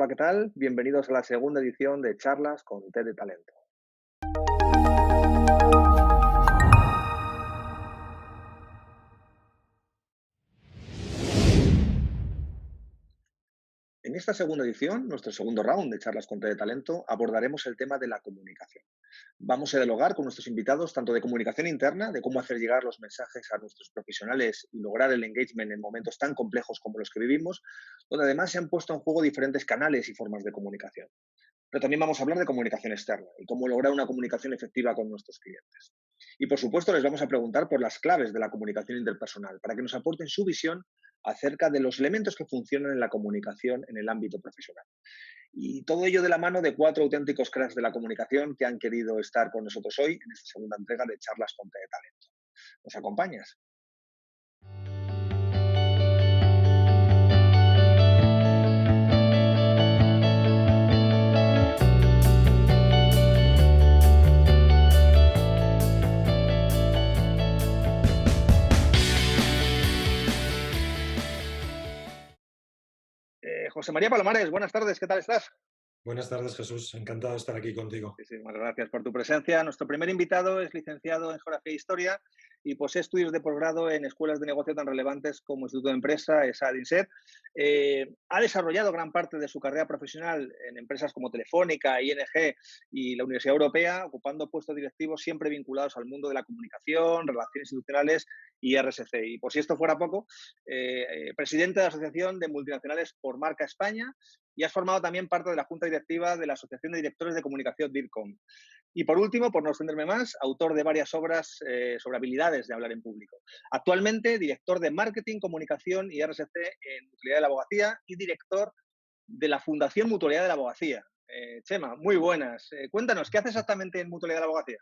Hola, ¿qué tal? Bienvenidos a la segunda edición de Charlas con T de Talento. En esta segunda edición, nuestro segundo round de Charlas con T de Talento, abordaremos el tema de la comunicación. Vamos a dialogar con nuestros invitados tanto de comunicación interna, de cómo hacer llegar los mensajes a nuestros profesionales y lograr el engagement en momentos tan complejos como los que vivimos, donde además se han puesto en juego diferentes canales y formas de comunicación. Pero también vamos a hablar de comunicación externa y cómo lograr una comunicación efectiva con nuestros clientes. Y por supuesto les vamos a preguntar por las claves de la comunicación interpersonal para que nos aporten su visión acerca de los elementos que funcionan en la comunicación en el ámbito profesional. Y todo ello de la mano de cuatro auténticos cracks de la comunicación que han querido estar con nosotros hoy en esta segunda entrega de Charlas con T de Talento. ¿Nos acompañas? José María Palomares, buenas tardes, ¿qué tal estás? Buenas tardes, Jesús. Encantado de estar aquí contigo. Muchísimas gracias por tu presencia. Nuestro primer invitado es licenciado en Geografía e Historia y posee estudios de posgrado en escuelas de negocio tan relevantes como Instituto de Empresa, ESAD, INSEAD. Ha desarrollado gran parte de su carrera profesional en empresas como Telefónica, ING y la Universidad Europea, ocupando puestos directivos siempre vinculados al mundo de la comunicación, relaciones institucionales y RSC. Y por si esto fuera poco, presidente de la Asociación de Multinacionales por Marca España, y has formado también parte de la junta directiva de la Asociación de Directores de Comunicación DIRCOM. Y por último, por no extenderme más, autor de varias obras sobre habilidades de hablar en público. Actualmente, director de Marketing, Comunicación y RSC en Mutualidad de la Abogacía y director de la Fundación Mutualidad de la Abogacía. Chema, muy buenas. Cuéntanos, ¿qué hace exactamente en Mutualidad de la Abogacía?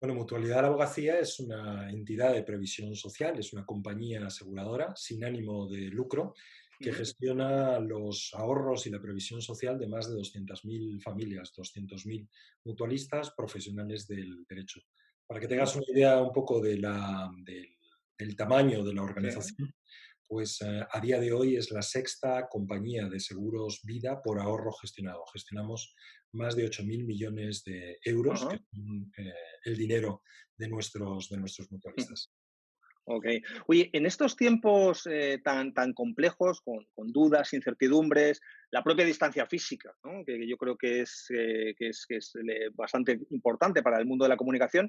Bueno, Mutualidad de la Abogacía es una entidad de previsión social, es una compañía aseguradora sin ánimo de lucro Uh que -huh. gestiona los ahorros y la previsión social de más de 200.000 familias, 200.000 mutualistas profesionales del derecho. Para que Uh -huh. tengas una idea un poco del tamaño de la Sí. organización, pues a día de hoy es la sexta compañía de seguros vida por ahorro gestionado. Gestionamos más de 8.000 millones de Uh euros, que -huh. son el dinero de nuestros mutualistas. Ok. Oye, en estos tiempos tan complejos, con dudas, incertidumbres, la propia distancia física, ¿no? Que yo creo que es bastante importante para el mundo de la comunicación,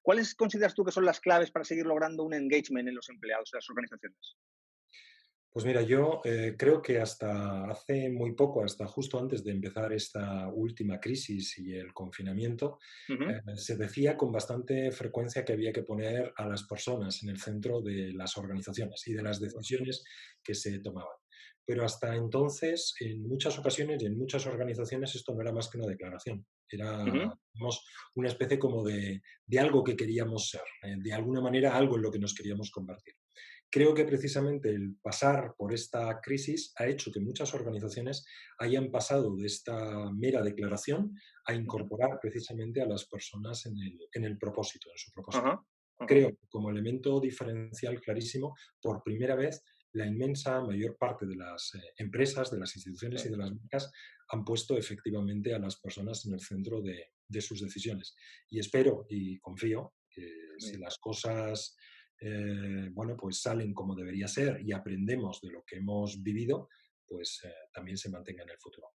¿cuáles consideras tú que son las claves para seguir logrando un engagement en los empleados de las organizaciones? Pues mira, yo creo que hasta hace muy poco, hasta justo antes de empezar esta última crisis y el confinamiento, Ujú, se decía con bastante frecuencia que había que poner a las personas en el centro de las organizaciones y de las sin duda. decisiones que se tomaban. Pero hasta entonces, en muchas ocasiones y en muchas organizaciones, esto no era más que una declaración. Era, Ujú, digamos, una especie como de algo que queríamos ser, de alguna manera algo en lo que nos queríamos convertir. Creo que precisamente el pasar por esta crisis ha hecho que muchas organizaciones hayan pasado de esta mera declaración a ujú. incorporar precisamente a las personas en el propósito, en su propósito. Ajá, ajá. Creo que como elemento diferencial clarísimo, por primera vez, la inmensa mayor parte de las empresas, de las instituciones y Sí, de las marcas han puesto efectivamente a las personas en el centro de sus decisiones. Y espero y confío que si sí. las cosas bueno, pues salen como debería ser y aprendemos de lo que hemos vivido, pues también se mantenga en el futuro.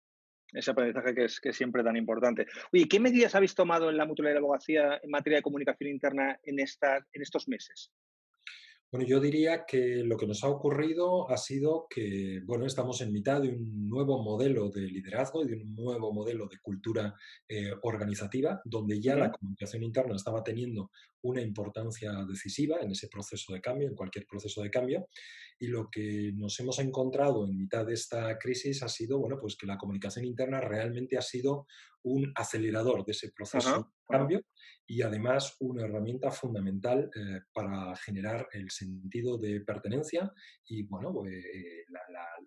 Ese aprendizaje que es siempre tan importante. Oye, ¿qué medidas habéis tomado en la Mutualidad de la Abogacía en materia de comunicación interna en estos meses? Bueno, yo diría que lo que nos ha ocurrido ha sido que, bueno, estamos en mitad de un nuevo modelo de liderazgo y de un nuevo modelo de cultura organizativa, donde ya la Ujú, comunicación interna estaba teniendo una importancia decisiva en ese proceso de cambio, en cualquier proceso de cambio. Y lo que nos hemos encontrado en mitad de esta crisis ha sido, bueno, pues que la comunicación interna realmente ha sido un acelerador de ese proceso de ajá, ajá. cambio y además una herramienta fundamental para generar el sentido de pertenencia y, bueno,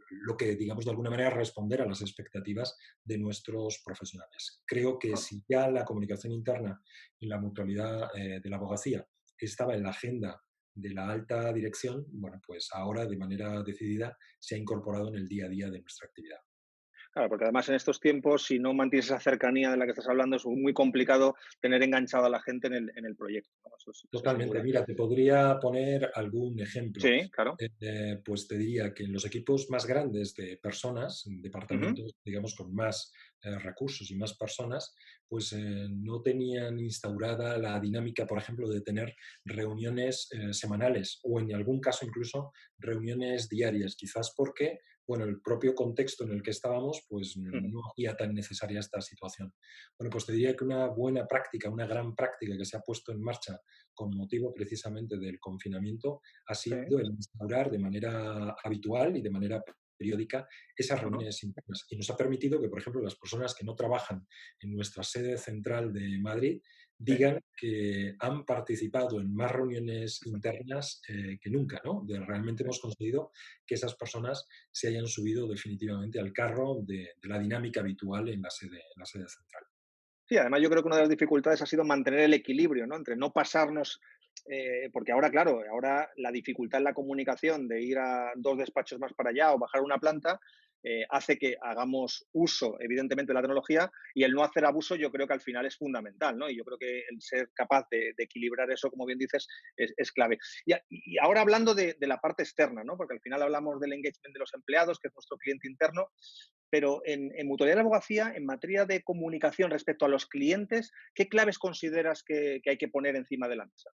lo que, digamos, de alguna manera responder a las expectativas de nuestros profesionales. Creo que Ajá. si ya la comunicación interna y la mutualidad de la abogacía estaba en la agenda de la alta dirección, bueno, pues ahora de manera decidida se ha incorporado en el día a día de nuestra actividad. Claro, porque además en estos tiempos, si no mantienes esa cercanía de la que estás hablando, es muy complicado tener enganchado a la gente en el proyecto, ¿no? Eso sin Totalmente. duda. Mira, te podría poner algún ejemplo. Sí, claro. Pues te diría que en los equipos más grandes de personas, en Ujú. departamentos, digamos, con más recursos y más personas, pues no tenían instaurada la dinámica, por ejemplo, de tener reuniones semanales o en algún caso incluso reuniones diarias, quizás porque, bueno, el propio contexto en el que estábamos, pues Ujú. no hacía tan necesaria esta situación. Bueno, pues te diría que una buena práctica, una gran práctica que se ha puesto en marcha con motivo precisamente del confinamiento, ha Sí. sido el instaurar de manera habitual y de manera periódica esas Ajá. reuniones internas. Y nos ha permitido que, por ejemplo, las personas que no trabajan en nuestra sede central de Madrid Sí. digan que han participado en más reuniones internas que nunca, ¿no? Realmente Sí. hemos conseguido que esas personas se hayan subido definitivamente al carro de la dinámica habitual en la sede central. Sí, además yo creo que una de las dificultades ha sido mantener el equilibrio, ¿no? Entre no pasarnos, porque ahora, claro, ahora la dificultad en la comunicación de ir a 2 despachos más para allá o bajar una planta, hace que hagamos uso, evidentemente, de la tecnología, y el no hacer abuso yo creo que al final es fundamental, ¿no? Y yo creo que el ser capaz de equilibrar eso, como bien dices, es clave. Y ahora hablando de la parte externa, ¿no? Porque al final hablamos del engagement de los empleados, que es nuestro cliente interno, pero en mutualidad de la abogacía, en materia de comunicación respecto a los clientes, ¿qué claves consideras que hay que poner encima de la mesa?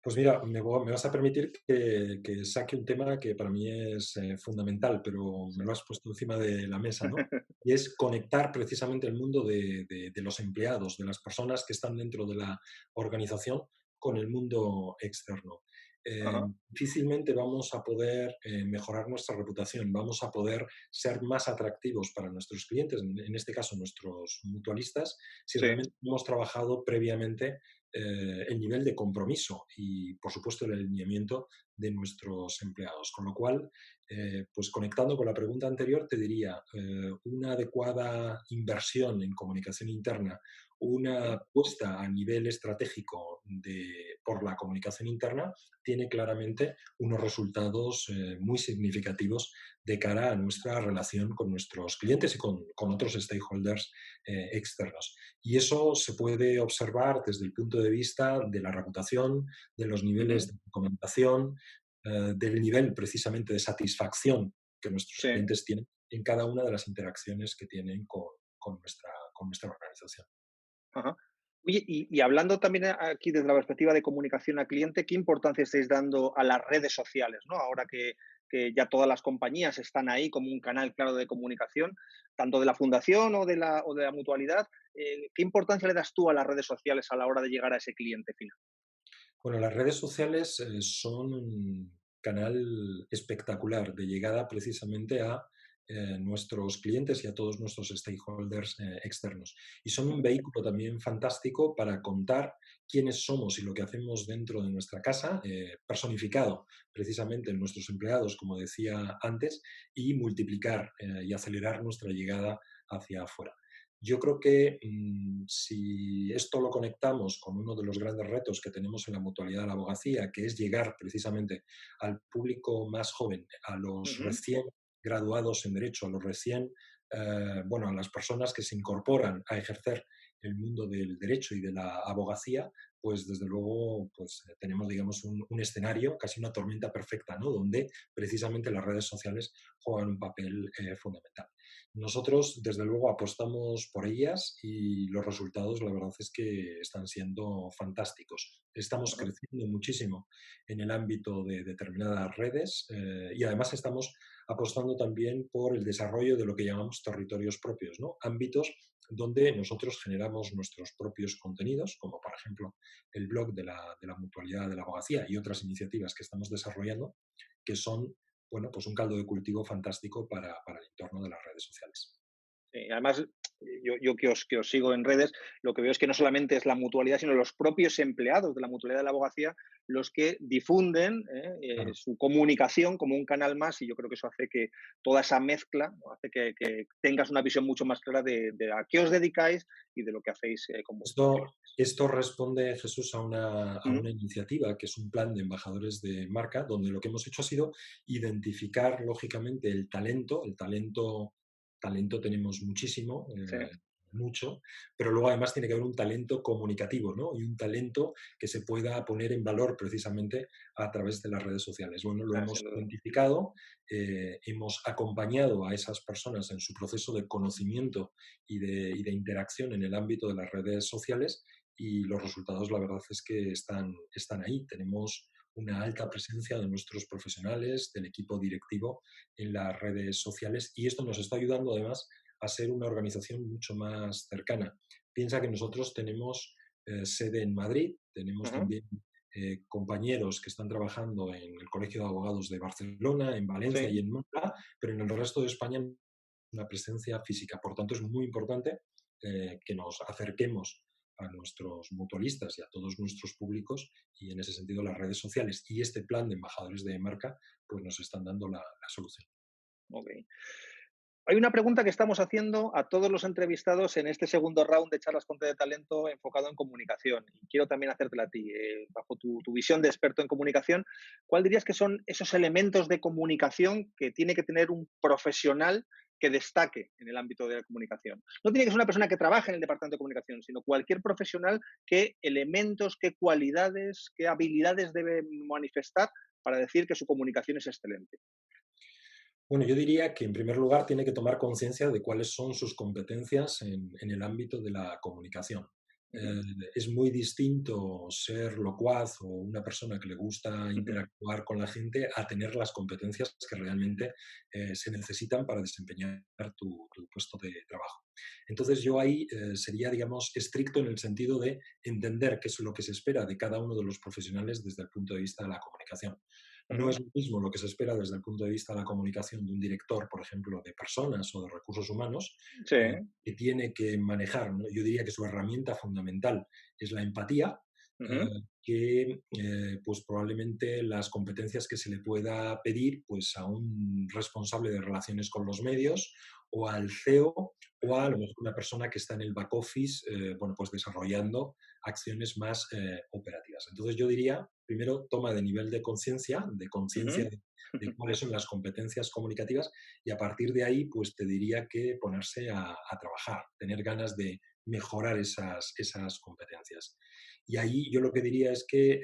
Pues mira, me vas a permitir que saque un tema que para mí es fundamental, pero me Sí. lo has puesto encima de la mesa, ¿no? Y es conectar precisamente el mundo de los empleados, de las personas que están dentro de la organización con el mundo externo. Ajá. Difícilmente vamos a poder mejorar nuestra reputación, vamos a poder ser más atractivos para nuestros clientes, en este caso nuestros mutualistas, si Sí. realmente hemos trabajado previamente el nivel de compromiso y, por supuesto, el alineamiento de nuestros empleados. Con lo cual, pues conectando con la pregunta anterior, te diría, una adecuada inversión en comunicación interna, una Ujú. apuesta a nivel estratégico por la comunicación interna, tiene claramente unos resultados muy significativos de cara a nuestra relación con nuestros clientes y con otros stakeholders externos. Y eso se puede observar desde el punto de vista de la reputación, de los niveles Ujú. de recomendación, del nivel precisamente de satisfacción que nuestros Sí. clientes tienen en cada una de las interacciones que tienen con nuestra organización. Ajá. Oye, y hablando también aquí desde la perspectiva de comunicación al cliente, ¿qué importancia estáis dando a las redes sociales, ¿no? Ahora que ya todas las compañías están ahí como un canal claro de comunicación, tanto de la fundación o de la mutualidad, ¿qué importancia le das tú a las redes sociales a la hora de llegar a ese cliente final? Bueno, las redes sociales son un canal espectacular de llegada precisamente a nuestros clientes y a todos nuestros stakeholders externos. Y son un Ujú. vehículo también fantástico para contar quiénes somos y lo que hacemos dentro de nuestra casa, personificado precisamente en nuestros empleados, como decía antes, y multiplicar y acelerar nuestra llegada hacia afuera. Yo creo que si esto lo conectamos con uno de los grandes retos que tenemos en la mutualidad de la abogacía, que es llegar precisamente al público más joven, a los Ujú. recién graduados en Derecho, a los recién, bueno, a las personas que se incorporan a ejercer el mundo del derecho y de la abogacía, pues desde luego pues, tenemos, digamos, un escenario, casi una tormenta perfecta, ¿no? Donde precisamente las redes sociales juegan un papel fundamental. Nosotros, desde luego, apostamos por ellas y los resultados, la verdad es que están siendo fantásticos. Estamos Ajá. creciendo muchísimo en el ámbito de determinadas redes y además estamos apostando también por el desarrollo de lo que llamamos territorios propios, ¿no? Ámbitos donde nosotros generamos nuestros propios contenidos, como por ejemplo el blog de la mutualidad de la abogacía y otras iniciativas que estamos desarrollando, que son bueno, pues un caldo de cultivo fantástico para el entorno de las redes sociales. Sí, además, yo que os sigo en redes, lo que veo es que no solamente es la mutualidad, sino los propios empleados de la mutualidad de la abogacía los que difunden Claro. su comunicación como un canal más, y yo creo que eso hace que toda esa mezcla, ¿no? Hace que tengas una visión mucho más clara de a qué os dedicáis y de lo que hacéis con vuestros Esto, clientes. esto responde, Jesús, a Ujú. una iniciativa que es un plan de embajadores de marca, donde lo que hemos hecho ha sido identificar, lógicamente, el talento talento tenemos muchísimo, Sí, mucho, pero luego además tiene que haber un talento comunicativo, ¿no? Y un talento que se pueda poner en valor precisamente a través de las redes sociales. Bueno, lo sin hemos duda. identificado, hemos acompañado a esas personas en su proceso de conocimiento y de interacción en el ámbito de las redes sociales y los resultados, la verdad es que están ahí. Tenemos una alta presencia de nuestros profesionales, del equipo directivo en las redes sociales y esto nos está ayudando además a ser una organización mucho más cercana. Piensa que nosotros tenemos sede en Madrid, tenemos Ujú. también compañeros que están trabajando en el Colegio de Abogados de Barcelona, en Valencia y Sí. en Málaga, pero en el resto de España una presencia física. Por tanto, es muy importante que nos acerquemos a nuestros mutualistas y a todos nuestros públicos y en ese sentido las redes sociales y este plan de embajadores de marca pues nos están dando la solución. Ok. Hay una pregunta que estamos haciendo a todos los entrevistados en este segundo round de charlas con de talento enfocado en comunicación. Y quiero también hacértela a ti, bajo tu visión de experto en comunicación, ¿cuál dirías que son esos elementos de comunicación que tiene que tener un profesional que destaque en el ámbito de la comunicación? No tiene que ser una persona que trabaje en el departamento de comunicación, sino cualquier profesional, qué elementos, qué cualidades, qué habilidades debe manifestar para decir que su comunicación es excelente. Bueno, yo diría que en primer lugar tiene que tomar conciencia de cuáles son sus competencias en el ámbito de la comunicación. Ujú, Eh, es muy distinto ser locuaz o una persona que le gusta ujú, interactuar con la gente a tener las competencias que realmente se necesitan para desempeñar tu puesto de trabajo. Entonces yo ahí sería, digamos, estricto en el sentido de entender qué es lo que se espera de cada uno de los profesionales desde el punto de vista de la comunicación. No ujú. es lo mismo lo que se espera desde el punto de vista de la comunicación de un director, por ejemplo, de personas o de recursos humanos, Sí. que tiene que manejar, ¿no? Yo diría que su herramienta fundamental es la empatía, Ujú, que pues probablemente las competencias que se le pueda pedir pues a un responsable de relaciones con los medios o al CEO o a lo mejor una persona que está en el back office, bueno, pues desarrollando acciones más operativas. Entonces yo diría, primero, toma de nivel de conciencia ujú. de cuáles son las competencias comunicativas y a partir de ahí, pues te diría que ponerse a trabajar, tener ganas de mejorar esas competencias. Y ahí yo lo que diría es que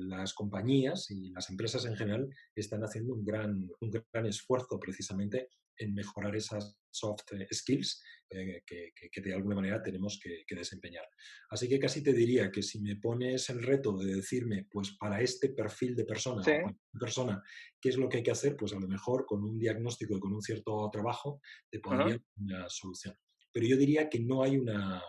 las compañías y las empresas en general están haciendo un gran esfuerzo precisamente en mejorar esas soft skills que de alguna manera tenemos que desempeñar. Así que casi te diría que si me pones el reto de decirme, pues para este perfil de persona Sí. o para esta persona, qué es lo que hay que hacer, pues a lo mejor con un diagnóstico y con un cierto trabajo te Ajá. pondría una solución. Pero yo diría que no hay una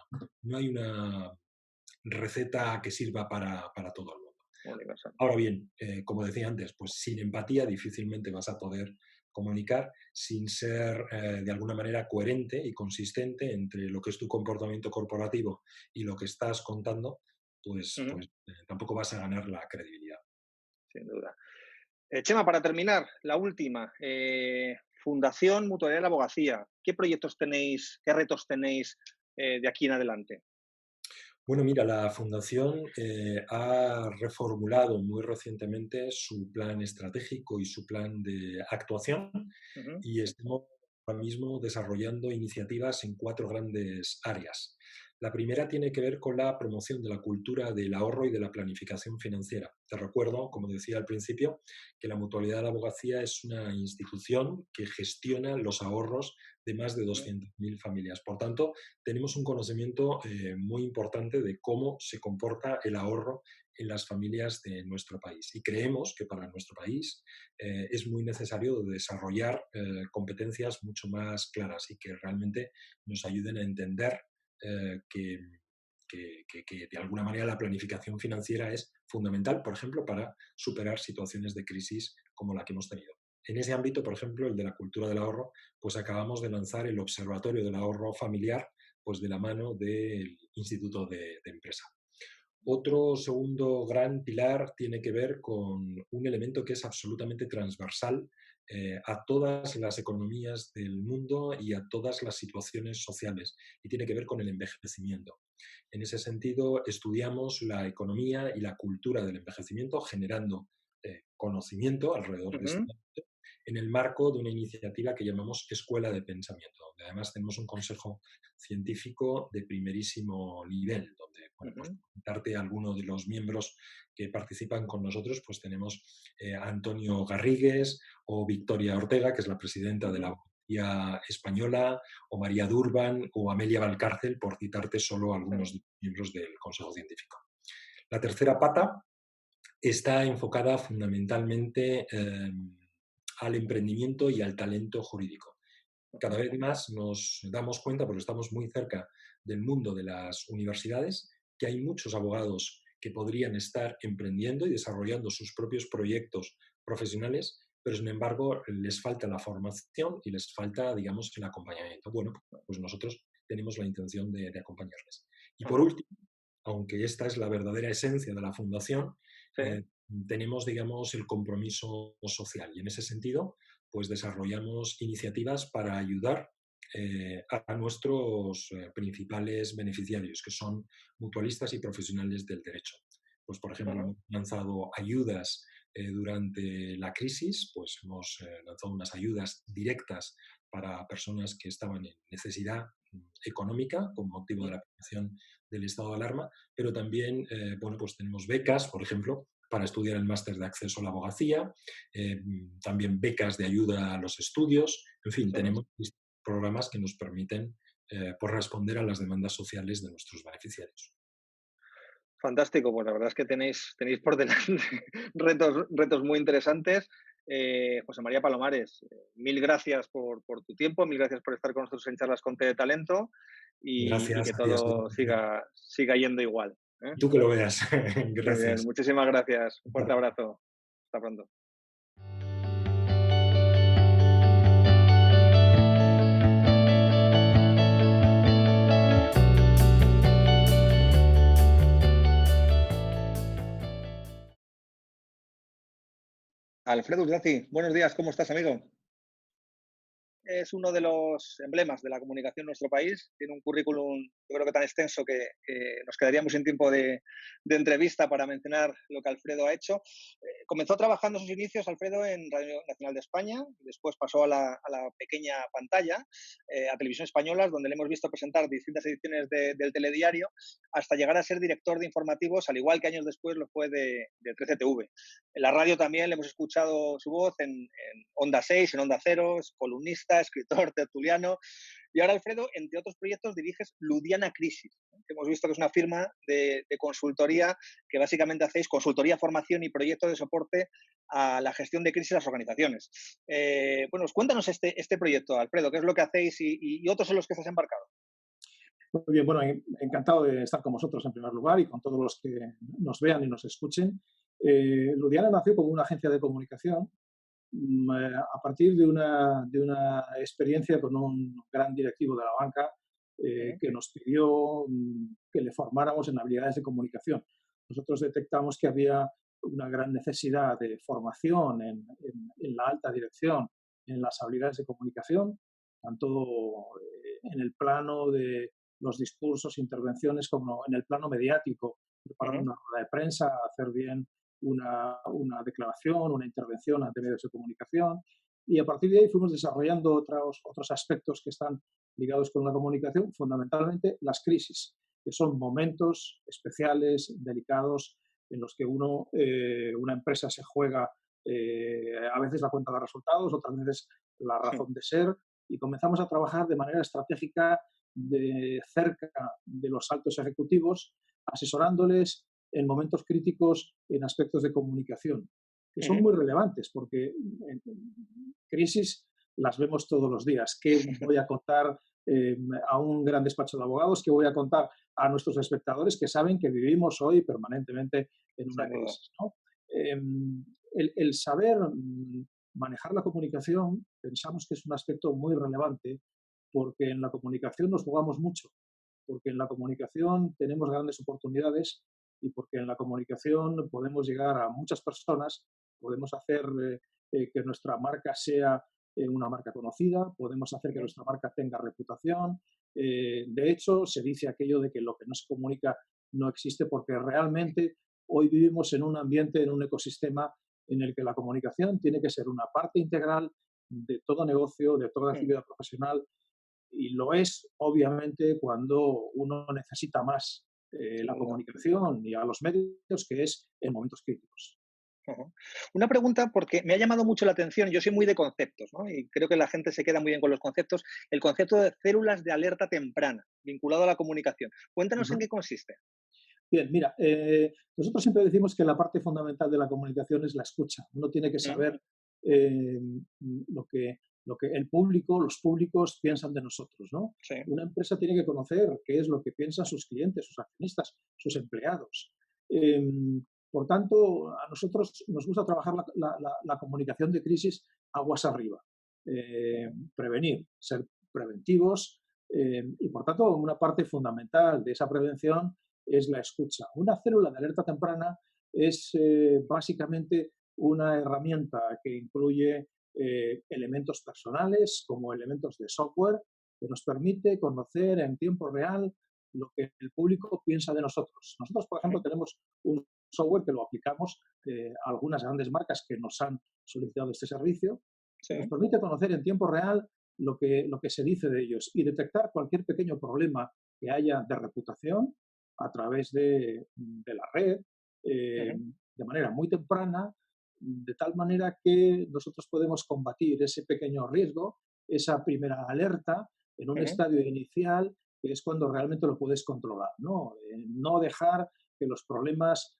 receta que sirva para todo el mundo. Universal. Ahora bien, como decía antes, pues sin empatía difícilmente vas a poder comunicar sin ser de alguna manera coherente y consistente entre lo que es tu comportamiento corporativo y lo que estás contando, pues, Ujú, pues tampoco vas a ganar la credibilidad. sin duda. Chema, para terminar, la última. Fundación Mutualidad de la Abogacía. ¿Qué proyectos tenéis, qué retos tenéis de aquí en adelante? Bueno, mira, la Fundación ha reformulado muy recientemente su plan estratégico y su plan de actuación Ujú, y estamos ahora mismo desarrollando iniciativas en cuatro grandes áreas. La primera tiene que ver con la promoción de la cultura del ahorro y de la planificación financiera. Te recuerdo, como decía al principio, que la Mutualidad de la Abogacía es una institución que gestiona los ahorros de más de ujú, 200.000 familias. Por tanto, tenemos un conocimiento muy importante de cómo se comporta el ahorro en las familias de nuestro país. Y creemos que para nuestro país es muy necesario desarrollar competencias mucho más claras y que realmente nos ayuden a entender que de alguna manera la planificación financiera es fundamental, por ejemplo, para superar situaciones de crisis como la que hemos tenido. En ese ámbito, por ejemplo, el de la cultura del ahorro, pues acabamos de lanzar el Observatorio del Ahorro Familiar, pues de la mano del Instituto de Empresa. Otro segundo gran pilar tiene que ver con un elemento que es absolutamente transversal a todas las economías del mundo y a todas las situaciones sociales, y tiene que ver con el envejecimiento. En ese sentido, estudiamos la economía y la cultura del envejecimiento generando conocimiento alrededor de este ujú. tema en el marco de una iniciativa que llamamos Escuela de Pensamiento, donde además tenemos un consejo científico de primerísimo nivel, donde, bueno, pues, Ujú. por darte alguno de los miembros que participan con nosotros, pues tenemos a Antonio Garrigues o Victoria Ortega, que es la presidenta de la Ujú. Abogacía Española, o María Durban o Amelia Valcárcel, por citarte solo Sí. algunos miembros del Consejo Científico. La tercera pata está enfocada fundamentalmente al emprendimiento y al talento jurídico. Cada Ujú. vez más nos damos cuenta, porque estamos muy cerca del mundo de las universidades, que hay muchos abogados que podrían estar emprendiendo y desarrollando sus propios proyectos profesionales, pero sin embargo les falta la formación y les falta, digamos, el acompañamiento. Bueno, pues nosotros tenemos la intención de acompañarles. Y por Ajá. último, aunque esta es la verdadera esencia de la fundación, Sí. eh, tenemos, digamos, el compromiso social y en ese sentido, pues desarrollamos iniciativas para ayudar a nuestros principales beneficiarios, que son mutualistas y profesionales del derecho. Pues, por ejemplo, Ajá. hemos lanzado ayudas durante la crisis, pues hemos lanzado unas ayudas directas para personas que estaban en necesidad económica con motivo de la aplicación del estado de alarma, pero también, bueno, pues tenemos becas, por ejemplo, para estudiar el máster de acceso a la abogacía, eh, también becas de ayuda a los estudios, en fin, Sí. tenemos programas que nos permiten pues responder a las demandas sociales de nuestros beneficiarios. Fantástico, pues la verdad es que tenéis por delante retos muy interesantes. José María Palomares, mil gracias por tu tiempo, mil gracias por estar con nosotros en Charlas con T de Talento y Gracias que a ti, ha sido un todo placer. siga yendo igual. ¿Eh? Tú que lo veas. Muy bien, Gracias. muchísimas gracias. Un fuerte Hasta abrazo. Hasta pronto. Alfredo Urdaci, buenos días, ¿cómo estás, amigo? Es uno de los emblemas de la comunicación en nuestro país. Tiene un currículum, yo creo que tan extenso que nos quedaríamos sin tiempo de entrevista para mencionar lo que Alfredo ha hecho. Comenzó trabajando sus inicios, Alfredo, en Radio Nacional de España, después pasó a la pequeña pantalla, a Televisión Española, donde le hemos visto presentar distintas ediciones del telediario, hasta llegar a ser director de informativos, al igual que años después lo fue de 13TV. En la radio también le hemos escuchado su voz en Onda 6, en Onda Cero, es columnista, escritor, tertuliano. Y ahora, Alfredo, entre otros proyectos, diriges Ludiana Crisis, ¿no? Que hemos visto que es una firma de consultoría que básicamente hacéis consultoría, formación y proyectos de soporte a la gestión de crisis en las organizaciones. Bueno, cuéntanos este proyecto, Alfredo, qué es lo que hacéis y otros en los que estás embarcado. Muy bien, bueno, encantado de estar con vosotros en primer lugar y con todos los que nos vean y nos escuchen. Ludiana nació como una agencia de comunicación a partir de una experiencia con un gran directivo de la banca Ujú. que nos pidió que le formáramos en habilidades de comunicación. Nosotros detectamos que había una gran necesidad de formación en la alta dirección, en las habilidades de comunicación, tanto en el plano de los discursos, intervenciones, como en el plano mediático, preparar Ujú. una rueda de prensa, hacer bien una declaración, una intervención ante medios de comunicación. Y a partir de ahí fuimos desarrollando otros aspectos que están ligados con la comunicación, fundamentalmente las crisis, que son momentos especiales, delicados, en los que una empresa se juega a veces la cuenta de resultados, otras veces la razón de ser, y comenzamos a trabajar de manera estratégica de cerca de los altos ejecutivos, asesorándoles en momentos críticos en aspectos de comunicación, que son Ujú. muy relevantes porque en crisis las vemos todos los días. ¿Qué voy a contar a un gran despacho de abogados? ¿Qué voy a contar a nuestros espectadores que saben que vivimos hoy permanentemente en una Sin duda. crisis, ¿no? El saber manejar la comunicación pensamos que es un aspecto muy relevante porque en la comunicación nos jugamos mucho, porque en la comunicación tenemos grandes oportunidades y porque en la comunicación podemos llegar a muchas personas, podemos hacer que nuestra marca sea una marca conocida, podemos hacer que Ujú. nuestra marca tenga reputación. De hecho, se dice aquello de que lo que no se comunica no existe porque realmente hoy vivimos en un ambiente, en un ecosistema en el que la comunicación tiene que ser una parte integral de todo negocio, de toda actividad profesional, y lo es, obviamente, cuando uno necesita más Sin la duda. comunicación y a los medios, que es en momentos críticos. Ujú. Una pregunta porque me ha llamado mucho la atención, yo soy muy de conceptos, ¿no? Y creo que la gente se queda muy bien con los conceptos. El concepto de células de alerta temprana, vinculado a la comunicación. Cuéntanos en Ujú. qué consiste. Bien, mira, nosotros siempre decimos que la parte fundamental de la comunicación es la escucha. Uno tiene que Mm, saber eh, lo que el público, los públicos piensan de nosotros, ¿no? sí, Una empresa tiene que conocer qué es lo que piensan sus clientes, sus accionistas, sus empleados. Por tanto, a nosotros nos gusta trabajar la comunicación de crisis aguas arriba. Prevenir, ser preventivos y, por tanto, una parte fundamental de esa prevención es la escucha. Una célula de alerta temprana es básicamente una herramienta que incluye elementos personales como elementos de software que nos permite conocer en tiempo real lo que el público piensa de nosotros. Nosotros, por ejemplo, ujú, tenemos un software que lo aplicamos a algunas grandes marcas que nos han solicitado este servicio, que nos sí, permite conocer en tiempo real lo que se dice de ellos y detectar cualquier pequeño problema que haya de reputación a través de la red ujú, de manera muy temprana, de tal manera que nosotros podemos combatir ese pequeño riesgo, esa primera alerta en un ujú, estadio inicial, que es cuando realmente lo puedes controlar. No, no dejar que los problemas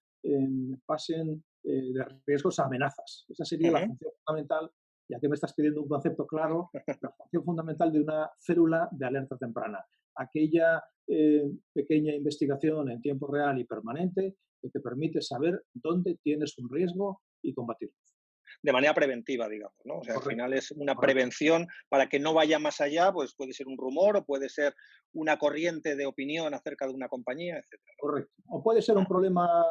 pasen de riesgos a amenazas. Esa sería la ujú. función fundamental, ya que me estás pidiendo un concepto claro, la función fundamental de una célula de alerta temprana. Aquella pequeña investigación en tiempo real y permanente que te permite saber dónde tienes un riesgo y combatirlo. De manera preventiva, digamos, ¿no? O sea, al Correcto, final es una correcto, prevención para que no vaya más allá, pues puede ser un rumor o puede ser una corriente de opinión acerca de una compañía, etcétera, correcto. O puede ser ¿no? un Ah, problema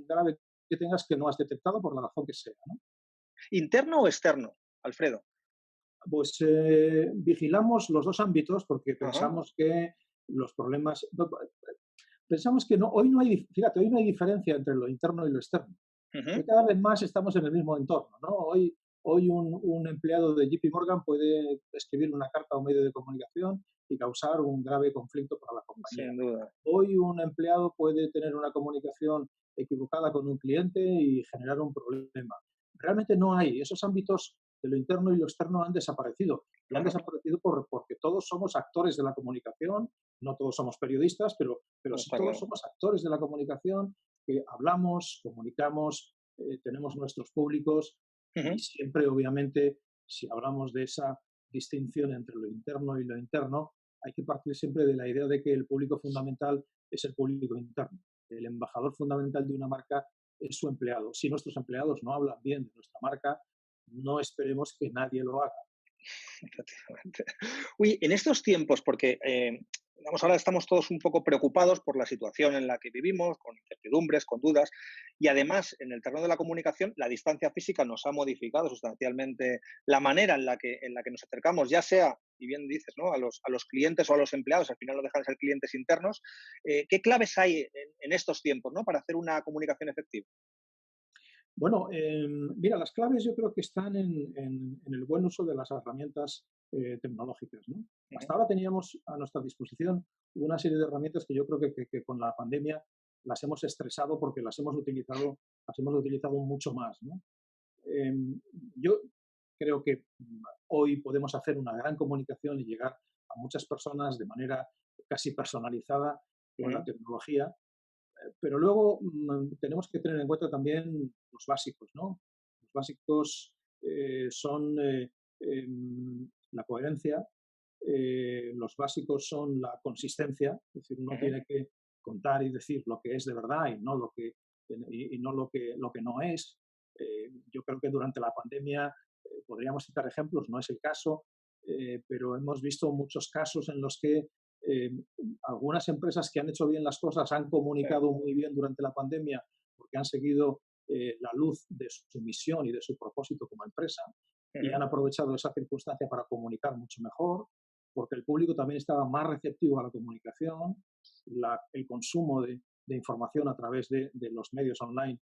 grave que tengas que no has detectado por la razón que sea, ¿no? ¿interno o externo, Alfredo? Pues vigilamos los dos ámbitos porque Ajá, pensamos que los problemas, pensamos que no, hoy no hay, fíjate, hoy no hay diferencia entre lo interno y lo externo. ujú, Hoy cada vez más estamos en el mismo entorno, ¿no? Hoy un empleado de JP Morgan puede escribir una carta a un medio de comunicación y causar un grave conflicto para la compañía. sin duda. Hoy un empleado puede tener una comunicación equivocada con un cliente y generar un problema. Realmente no hay. Esos ámbitos de lo interno y lo externo han desaparecido. Y han Ajá, desaparecido porque todos somos actores de la comunicación, no todos somos periodistas, pero sí está todos claro. somos actores de la comunicación que hablamos, comunicamos, tenemos nuestros públicos y Ujú. siempre, obviamente, si hablamos de esa distinción entre lo interno y lo interno, hay que partir siempre de la idea de que el público fundamental es el público interno. El embajador fundamental de una marca es su empleado. Si nuestros empleados no hablan bien de nuestra marca, no esperemos que nadie lo haga. Efectivamente. Oye, en estos tiempos, porque vamos, ahora estamos todos un poco preocupados por la situación en la que vivimos, con incertidumbres, con dudas, y además en el terreno de la comunicación, la distancia física nos ha modificado sustancialmente la manera en la que nos acercamos, ya sea, y bien dices, ¿no? A los clientes o a los empleados, al final no dejan de ser clientes internos. ¿Qué claves hay en estos tiempos, ¿no? Para hacer una comunicación efectiva? Bueno, mira, las claves yo creo que están en el buen uso de las herramientas tecnológicas, ¿no? Ujú, Hasta ahora teníamos a nuestra disposición una serie de herramientas que yo creo que con la pandemia las hemos estresado porque las hemos utilizado mucho más, ¿no? Yo creo que hoy podemos hacer una gran comunicación y llegar a muchas personas de manera casi personalizada con la ujú, tecnología, pero luego tenemos que tener en cuenta también los básicos, ¿no? Los básicos son la coherencia, los básicos son la consistencia, es decir, uno ujú, tiene que contar y decir lo que es de verdad y no y no lo que no es. Yo creo que durante la pandemia podríamos citar ejemplos, no es el caso, pero hemos visto muchos casos en los que eh, algunas empresas que han hecho bien las cosas han sí, comunicado muy bien durante la pandemia porque han seguido la luz de su misión y de su propósito como empresa y ujú, han aprovechado esa circunstancia para comunicar mucho mejor, porque el público también estaba más receptivo a la comunicación, el consumo de información a través de los medios online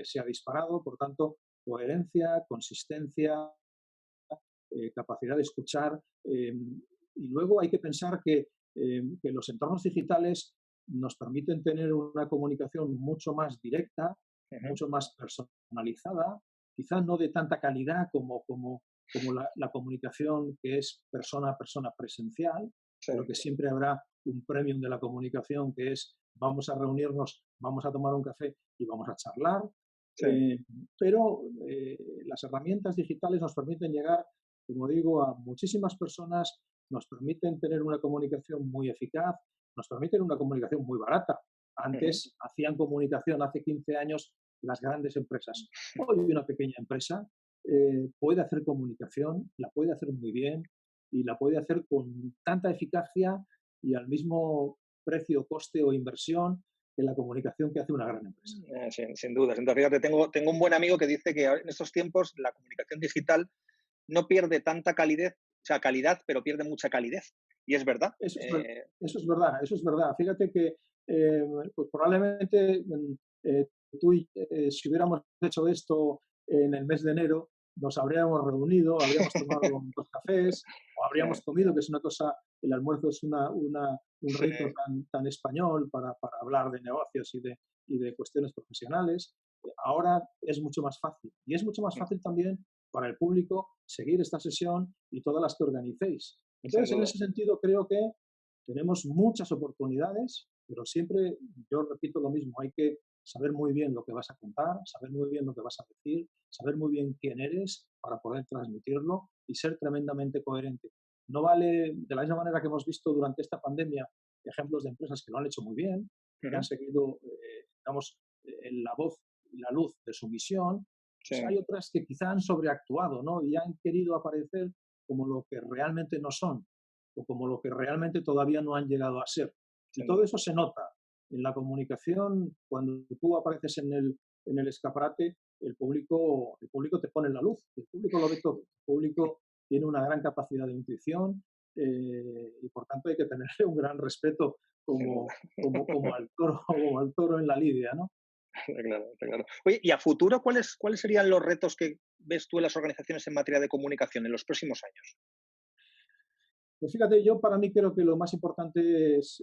se ha disparado, por tanto, coherencia, consistencia, capacidad de escuchar. Y luego hay que pensar que los entornos digitales nos permiten tener una comunicación mucho más directa, mucho más personalizada, quizás no de tanta calidad como la comunicación que es persona a persona presencial, pero que siempre habrá un premium de la comunicación que es vamos a reunirnos, vamos a tomar un café y vamos a charlar. Pero las herramientas digitales nos permiten llegar, como digo, a muchísimas personas, nos permiten tener una comunicación muy eficaz, nos permiten una comunicación muy barata. Antes hacían comunicación, hace 15 años, las grandes empresas. Hoy una pequeña empresa puede hacer comunicación, la puede hacer muy bien y la puede hacer con tanta eficacia y al mismo precio, coste o inversión en la comunicación que hace una gran empresa. Sin duda. Fíjate, tengo un buen amigo que dice que en estos tiempos la comunicación digital no pierde tanta calidad, pero pierde mucha calidez. Y es verdad. Eso es verdad, eso es verdad. Fíjate que pues probablemente tú y si hubiéramos hecho esto en el mes de enero, nos habríamos reunido, habríamos tomado 2 cafés o habríamos comido, que es una cosa, el almuerzo es un rito tan español para hablar de negocios y de cuestiones profesionales. Ahora es mucho más fácil. Y es mucho más fácil también para el público seguir esta sesión y todas las que organicéis. Entonces, en ese sentido, creo que tenemos muchas oportunidades, pero siempre, yo repito lo mismo, hay que saber muy bien lo que vas a contar, saber muy bien lo que vas a decir, saber muy bien quién eres para poder transmitirlo y ser tremendamente coherente. No vale, de la misma manera que hemos visto durante esta pandemia, ejemplos de empresas que lo han hecho muy bien, que han seguido, digamos, en la voz y la luz de su misión, pues hay otras que quizá han sobreactuado, ¿no? Y han querido aparecer como lo que realmente no son o como lo que realmente todavía no han llegado a ser. Y todo eso se nota en la comunicación. Cuando tú apareces en el escaparate, el público te pone en la luz, el público lo ve todo, el público tiene una gran capacidad de intuición y por tanto hay que tenerle un gran respeto como al toro en la lidia, ¿no? Está claro. Oye, y a futuro, ¿cuáles serían los retos que ves tú en las organizaciones en materia de comunicación en los próximos años? Pues fíjate, yo para mí creo que lo más importante es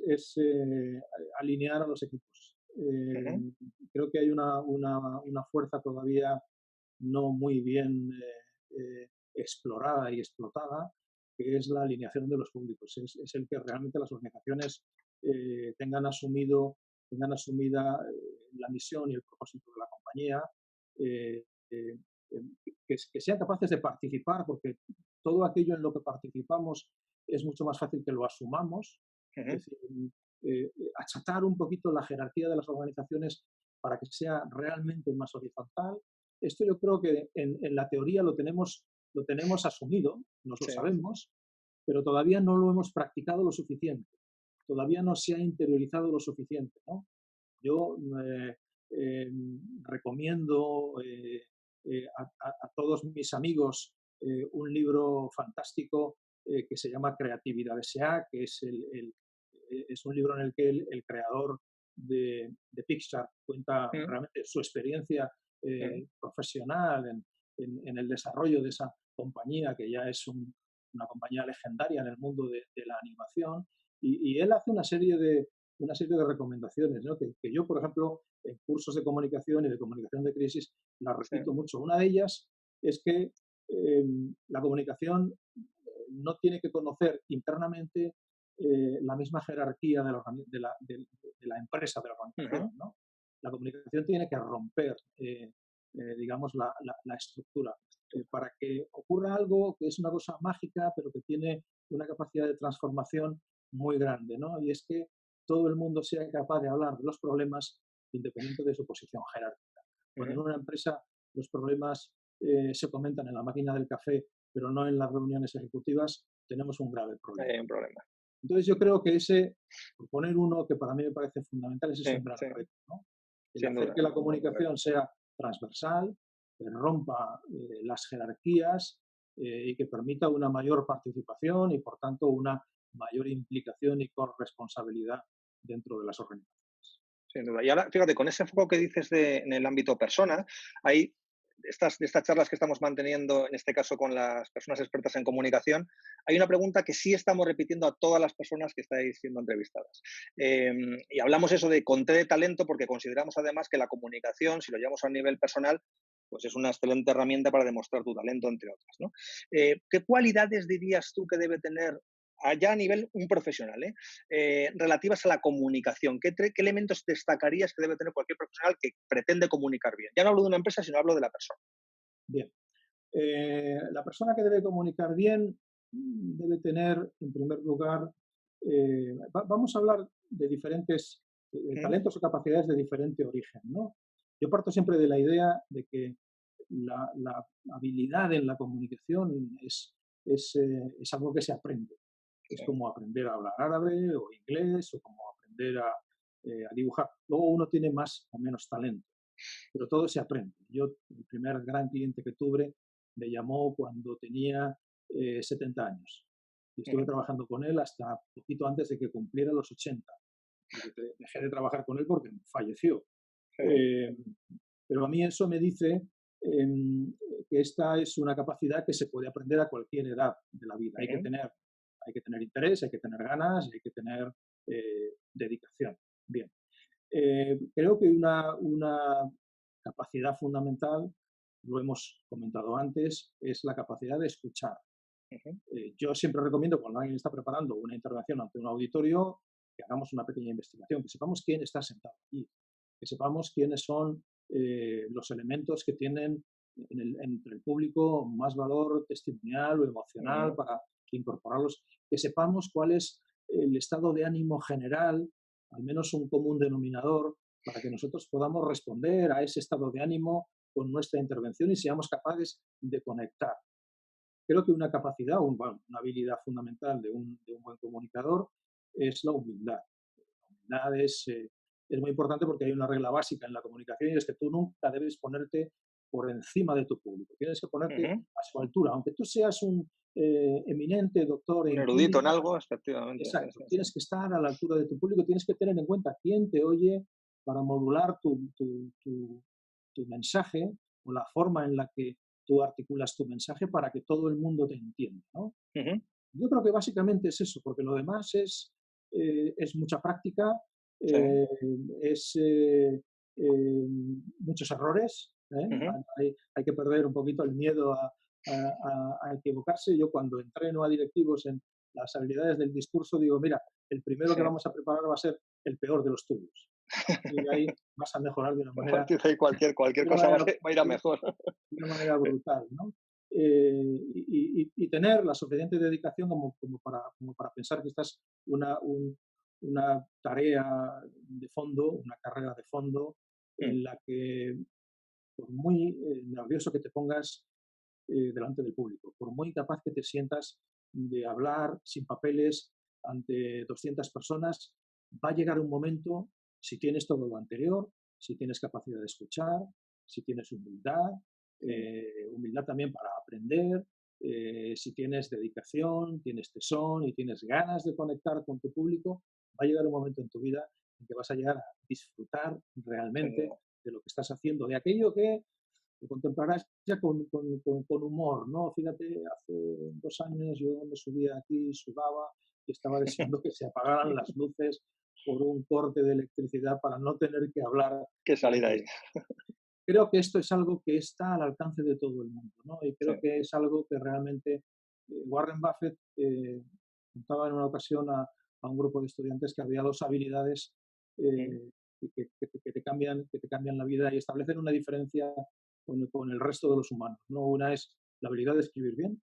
alinear a los equipos. Creo que hay una fuerza todavía no muy bien explorada y explotada, que es la alineación de los públicos. Es el que realmente las organizaciones tengan asumida la misión y el propósito de la compañía, eh, eh, que sean capaces de participar, porque todo aquello en lo que participamos es mucho más fácil que lo asumamos. Es decir, achatar un poquito la jerarquía de las organizaciones para que sea realmente más horizontal. Esto yo creo que en la teoría lo tenemos asumido, nos lo sabemos, pero todavía no lo hemos practicado lo suficiente. Todavía no se ha interiorizado lo suficiente, ¿no? Yo recomiendo a todos mis amigos un libro fantástico que se llama Creatividad S.A., que es un libro en el que el creador de Pixar cuenta realmente su experiencia profesional en el desarrollo de esa compañía, que ya es una compañía legendaria en el mundo de la animación, y él hace una serie de recomendaciones, ¿no? que yo, por ejemplo, en cursos de comunicación y de comunicación de crisis, las repito mucho. Una de ellas es que la comunicación no tiene que conocer internamente la misma jerarquía de la empresa, de la organización, ¿no? La comunicación tiene que romper, digamos, la estructura para que ocurra algo que es una cosa mágica, pero que tiene una capacidad de transformación muy grande, ¿no? Y es que todo el mundo sea capaz de hablar de los problemas independiente de su posición jerárquica. Cuando en una empresa los problemas se comentan en la máquina del café, pero no en las reuniones ejecutivas, tenemos un grave problema. Hay un problema. Entonces yo creo que por poner uno que para mí me parece fundamental, ese es un gran reto, ¿no? El hacer que la comunicación sea transversal, que rompa las jerarquías y que permita una mayor participación y, por tanto, una mayor implicación y corresponsabilidad dentro de las organizaciones. Sin duda. Y ahora, fíjate, con ese foco que dices en el ámbito persona, hay de estas charlas que estamos manteniendo, en este caso con las personas expertas en comunicación, hay una pregunta que sí estamos repitiendo a todas las personas que estáis siendo entrevistadas. Y hablamos eso de conté de talento porque consideramos además que la comunicación, si lo llevamos a nivel personal, pues es una excelente herramienta para demostrar tu talento, entre otras, ¿no? ¿Qué cualidades dirías tú que debe tener allá a nivel un profesional, relativas a la comunicación? ¿Qué elementos destacarías que debe tener cualquier profesional que pretende comunicar bien? Ya no hablo de una empresa, sino hablo de la persona. Bien. La persona que debe comunicar bien debe tener, en primer lugar, vamos a hablar de diferentes ¿Mm? talentos o capacidades de diferente origen, ¿no? Yo parto siempre de la idea de que la habilidad en la comunicación es algo que se aprende. Es Sí. como aprender a hablar árabe o inglés o como aprender a dibujar. Luego uno tiene más o menos talento, pero todo se aprende. Yo, el primer gran cliente que tuve, me llamó cuando tenía 70 años. Y estuve Ujú. trabajando con él hasta poquito antes de que cumpliera los 80. Porque dejé de trabajar con él porque falleció. Sí. Eh, pero a mí eso me dice em, que esta es una capacidad que se puede aprender a cualquier edad de la vida. Ujú. Hay que tener interés, hay que tener ganas, hay que tener dedicación. Bien. Creo que una capacidad fundamental, lo hemos comentado antes, es la capacidad de escuchar. Ujú. Yo siempre recomiendo cuando alguien está preparando una intervención ante un auditorio que hagamos una pequeña investigación, que sepamos quién está sentado allí, que sepamos quiénes son los elementos que tienen entre el público más valor testimonial o emocional Ujú. para incorporarlos, que sepamos cuál es el estado de ánimo general, al menos un común denominador, para que nosotros podamos responder a ese estado de ánimo con nuestra intervención y seamos capaces de conectar. Creo que una capacidad, una habilidad fundamental de un buen comunicador es la humildad. La humildad es muy importante porque hay una regla básica en la comunicación y es que tú nunca debes ponerte por encima de tu público. Tienes que ponerte Ujú. a su altura. Aunque tú seas un eminente doctor Un en erudito en química, algo, efectivamente. Sí, exacto, sí, sí. tienes que estar a la altura de tu público, tienes que tener en cuenta quién te oye para modular tu mensaje o la forma en la que tú articulas tu mensaje para que todo el mundo te entienda, ¿no? Ujú. Yo creo que básicamente es eso, porque lo demás es mucha práctica, Sí. eh, es eh, muchos errores, ¿eh? Ujú. Hay que perder un poquito el miedo a equivocarse. Yo cuando entreno a directivos en las habilidades del discurso digo, mira, el primero que Sí. vamos a preparar va a ser el peor de los tuyos. A partir de ahí vas a mejorar A partir de ahí cualquier de una cosa manera, va a ir a mejor. de una manera brutal, ¿no? Y tener la suficiente dedicación como para pensar que esta es una tarea de fondo, una carrera de fondo, Mm. en la que por muy nervioso que te pongas delante del público, por muy capaz que te sientas de hablar sin papeles ante 200 personas, va a llegar un momento, si tienes todo lo anterior, si tienes capacidad de escuchar, si tienes humildad, Mm. humildad también para aprender, si tienes dedicación, tienes tesón y tienes ganas de conectar con tu público, va a llegar un momento en tu vida en que vas a llegar a disfrutar Sin realmente duda. de lo que estás haciendo, de aquello que lo contemplarás ya con humor, ¿no? Fíjate, hace 2 años yo me subía aquí, sudaba y estaba deseando que se apagaran las luces por un corte de electricidad para no tener que hablar Que salir delante ahí. de... Creo que esto es algo que está al alcance de todo el mundo, ¿no? Y Sí. creo que es algo que realmente Warren Buffett contaba en una ocasión a un grupo de estudiantes que había dos habilidades Mm. que te cambian la vida y establecen una diferencia con el resto de los humanos, ¿no? Una es la habilidad de escribir bien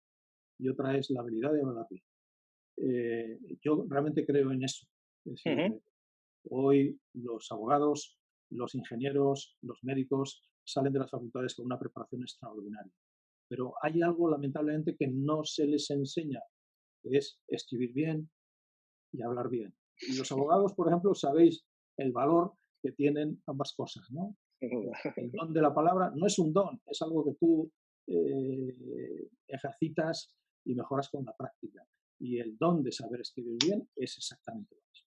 y otra es la habilidad de hablar bien. Yo realmente creo en eso. Es decir, Ujú. hoy los abogados, los ingenieros, los médicos salen de las facultades con una preparación extraordinaria. Pero hay algo, lamentablemente, que no se les enseña, que es escribir bien y hablar bien. Y los abogados, por ejemplo, sabéis el valor que tienen ambas cosas, ¿no? Sin duda. El don de la palabra no es un don, es algo que tú ejercitas y mejoras con la práctica. Y el don de saber escribir bien es exactamente lo mismo.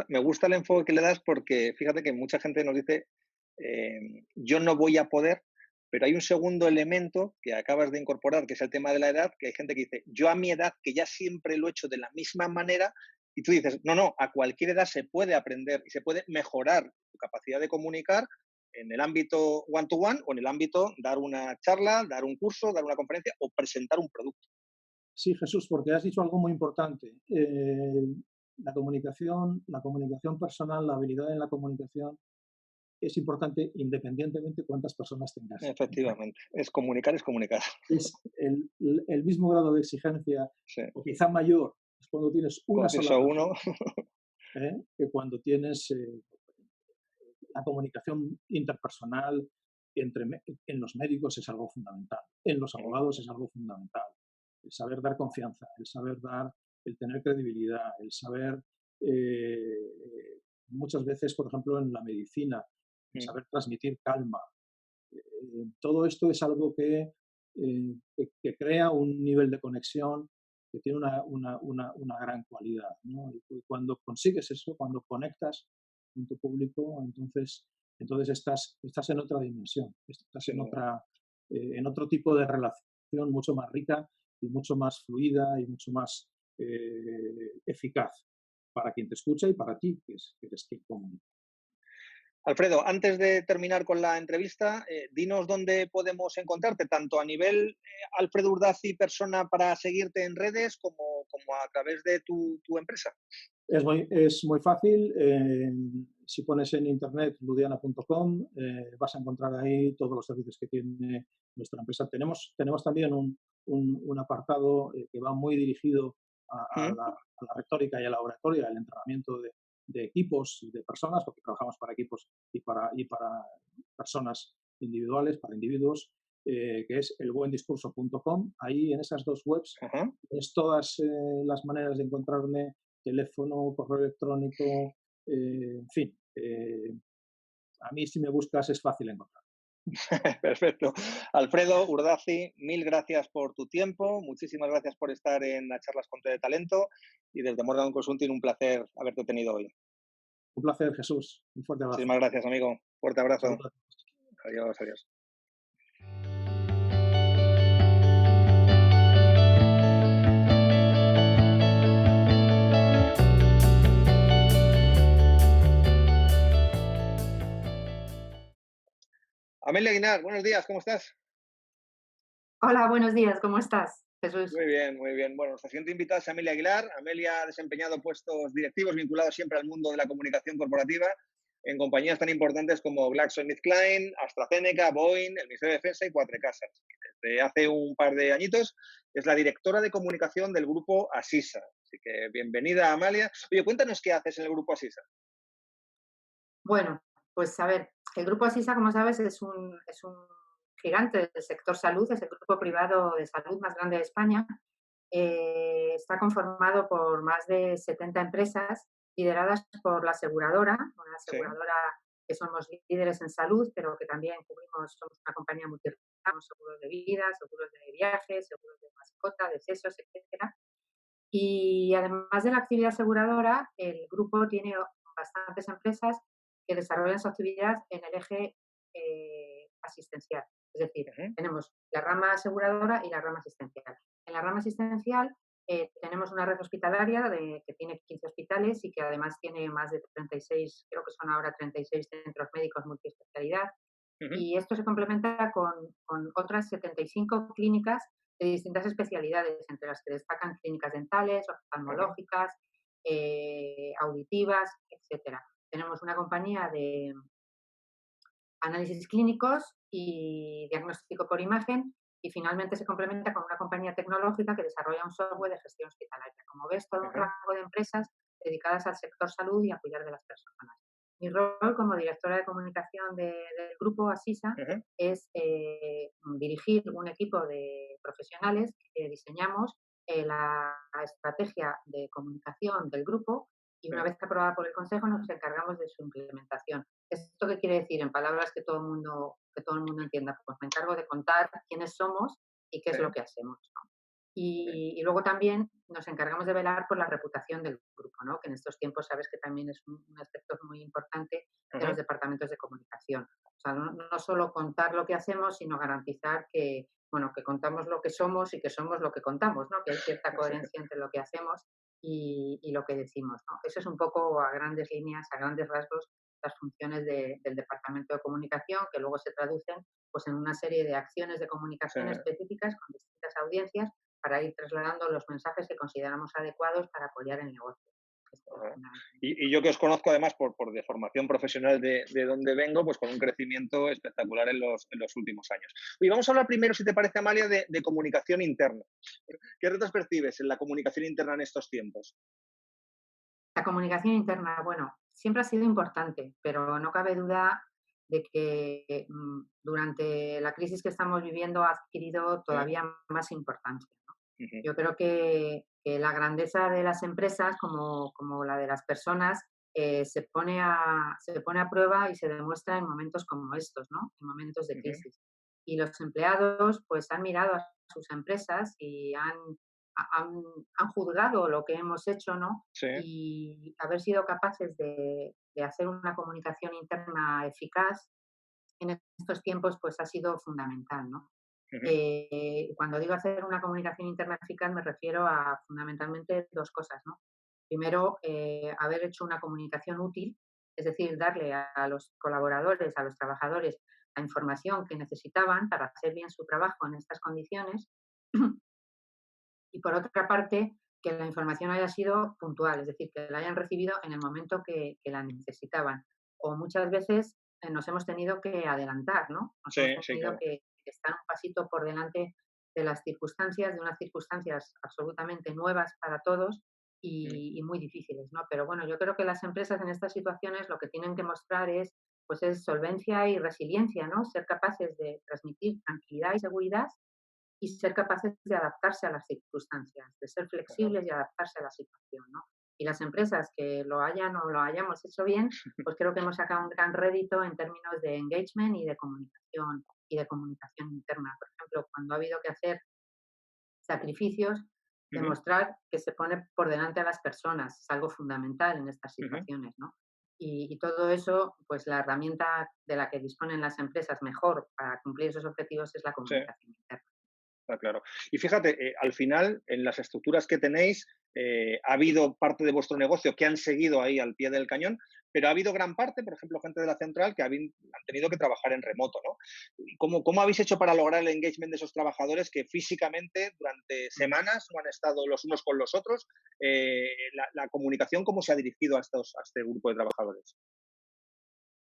Me gusta el enfoque que le das porque fíjate que mucha gente nos dice, yo no voy a poder, Pero hay un segundo elemento que acabas de incorporar, que es el tema de la edad, que hay gente que dice, yo a mi edad, que ya siempre lo he hecho de la misma manera, y tú dices, no, no, a cualquier edad se puede aprender y se puede mejorar tu capacidad de comunicar en el ámbito one-to-one o en el ámbito dar una charla, dar un curso, dar una conferencia o presentar un producto. Sí, Jesús, porque has dicho algo muy importante. La comunicación personal, la habilidad en la comunicación es importante independientemente cuántas personas tengas. Efectivamente, es comunicar, es comunicar. Es el mismo grado de exigencia, Sí. o quizá mayor, es cuando tienes una Cuando sola uno, persona, que cuando tienes la comunicación interpersonal en los médicos es algo fundamental, en los abogados es algo fundamental. El saber dar confianza, el tener credibilidad, el saber, muchas veces, por ejemplo, en la medicina, el saber transmitir calma. Todo esto es algo que crea un nivel de conexión que tiene una gran cualidad, ¿no? Y cuando consigues eso, cuando conectas con tu público, entonces estás en otra dimensión, estás en otro tipo de relación mucho más rica y mucho más fluida y mucho más eficaz para quien te escucha y para ti, que eres quien comunica. Alfredo, antes de terminar con la entrevista, dinos dónde podemos encontrarte, tanto a nivel Alfredo Urdazi, persona para seguirte en redes, como a través de tu empresa. Es muy fácil. Si pones en internet ludiana.com, vas a encontrar ahí todos los servicios que tiene nuestra empresa. Tenemos también un apartado que va muy dirigido a la retórica y a la oratoria, al entrenamiento de equipos y de personas, porque trabajamos para equipos y para personas individuales, para individuos, que es elbuendiscurso.com. Ahí en esas dos webs tienes todas las maneras de encontrarme, teléfono, correo electrónico, en fin. A mí si me buscas es fácil encontrar. Perfecto. Alfredo Urdazi, mil gracias por tu tiempo, muchísimas gracias por estar en las charlas con de Talento y desde Morgan Consulting un placer haberte tenido hoy. Un placer, Jesús. Un fuerte abrazo. Muchísimas gracias, amigo. Fuerte abrazo. Saludos. Adiós, adiós. Amelia Aguinar, buenos días, ¿cómo estás? Hola, buenos días, ¿cómo estás, Jesús? Muy bien, muy bien. Bueno, nuestra siguiente invitada es Amelia Aguilar. Amelia ha desempeñado puestos directivos vinculados siempre al mundo de la comunicación corporativa en compañías tan importantes como GlaxoSmithKline, AstraZeneca, Boeing, el Ministerio de Defensa y Cuatro Casas. Desde hace un par de añitos es la directora de comunicación del grupo Asisa. Así que bienvenida, Amalia. Oye, cuéntanos qué haces en el grupo Asisa. Bueno, pues a ver, el grupo Asisa, como sabes, es un gigante del sector salud, es el grupo privado de salud más grande de España. Está conformado por más de 70 empresas lideradas por la aseguradora, una aseguradora que somos líderes en salud, pero que también somos una compañía multirama, seguros de vida, seguros de viajes, seguros de mascota, de sesos, etcétera. Y además de la actividad aseguradora, el grupo tiene bastantes empresas que desarrollan su actividad en el eje asistencial. Es decir, tenemos la rama aseguradora y la rama asistencial. En la rama asistencial tenemos una red hospitalaria que tiene 15 hospitales y que además tiene más de 36, creo que son ahora 36 centros médicos multiespecialidad. Y esto se complementa con otras 75 clínicas de distintas especialidades, entre las que destacan clínicas dentales, oftalmológicas, auditivas, etcétera. Tenemos una compañía de análisis clínicos y diagnóstico por imagen y finalmente se complementa con una compañía tecnológica que desarrolla un software de gestión hospitalaria. Como ves, todo un rango de empresas dedicadas al sector salud y a cuidar de las personas. Mi rol como directora de comunicación del grupo Asisa es dirigir un equipo de profesionales que diseñamos la estrategia de comunicación del grupo y una vez aprobada por el Consejo nos encargamos de su implementación. ¿Esto qué quiere decir? En palabras que todo el mundo entienda. Pues me encargo de contar quiénes somos y qué es lo que hacemos, ¿no? Y luego también nos encargamos de velar por la reputación del grupo, ¿no? Que en estos tiempos sabes que también es un aspecto muy importante de los departamentos de comunicación. O sea, no solo contar lo que hacemos, sino garantizar que, bueno, que contamos lo que somos y que somos lo que contamos, ¿no? Que hay cierta coherencia entre lo que hacemos y lo que decimos, ¿no? Eso es un poco a grandes líneas, a grandes rasgos, las funciones del Departamento de Comunicación, que luego se traducen pues, en una serie de acciones de Sí. comunicación específicas con distintas audiencias para ir trasladando los mensajes que consideramos adecuados para apoyar el negocio. Esto es Ajá. fundamental. Y yo que os conozco además por de formación profesional de donde vengo, pues con un crecimiento espectacular en los últimos años. Y vamos a hablar primero, si te parece, Amalia, de comunicación interna. ¿Qué retos percibes en la comunicación interna en estos tiempos? La comunicación interna, bueno, siempre ha sido importante, pero no cabe duda de que durante la crisis que estamos viviendo ha adquirido Sí. todavía más importancia. Ujú. Yo creo que la grandeza de las empresas, como la de las personas, se pone a prueba y se demuestra en momentos como estos, ¿no? En momentos de Ujú. crisis. Y los empleados, pues, han mirado a sus empresas y han, han juzgado lo que hemos hecho, ¿no? Sí. Y haber sido capaces de hacer una comunicación interna eficaz en estos tiempos, pues, ha sido fundamental, ¿no? Ujú. Cuando digo hacer una comunicación interna eficaz, me refiero a fundamentalmente dos cosas, ¿no? Primero, haber hecho una comunicación útil, es decir, darle a los colaboradores, a los trabajadores, la información que necesitaban para hacer bien su trabajo en estas condiciones. Y por otra parte, que la información haya sido puntual, es decir, que la hayan recibido en el momento que la necesitaban. O muchas veces nos hemos tenido que adelantar, ¿no? Nos Sí, hemos sí, tenido claro. que estar un pasito por delante de las circunstancias, de unas circunstancias absolutamente nuevas para todos Mm. y muy difíciles, ¿no? Pero bueno, yo creo que las empresas en estas situaciones lo que tienen que mostrar pues es solvencia y resiliencia, ¿no? Ser capaces de transmitir tranquilidad y seguridad y ser capaces de adaptarse a las circunstancias, de ser Ajá. flexibles y adaptarse a la situación, ¿no? Y las empresas que lo hayan o lo hayamos hecho bien, pues creo que hemos sacado un gran rédito en términos de engagement y de comunicación interna. Por ejemplo, cuando ha habido que hacer sacrificios, Ujú. demostrar que se pone por delante a las personas es algo fundamental en estas Ujú. situaciones, ¿no? Y todo eso, pues la herramienta de la que disponen las empresas mejor para cumplir esos objetivos es la Sí. comunicación interna. Está claro. Y fíjate, al final, en las estructuras que tenéis, ha habido parte de vuestro negocio que han seguido ahí al pie del cañón, pero ha habido gran parte, por ejemplo, gente de la central que han tenido que trabajar en remoto, ¿no? ¿Y cómo habéis hecho para lograr el engagement de esos trabajadores que físicamente durante Mm. semanas no han estado los unos con los otros? La comunicación, ¿cómo se ha dirigido a este grupo de trabajadores?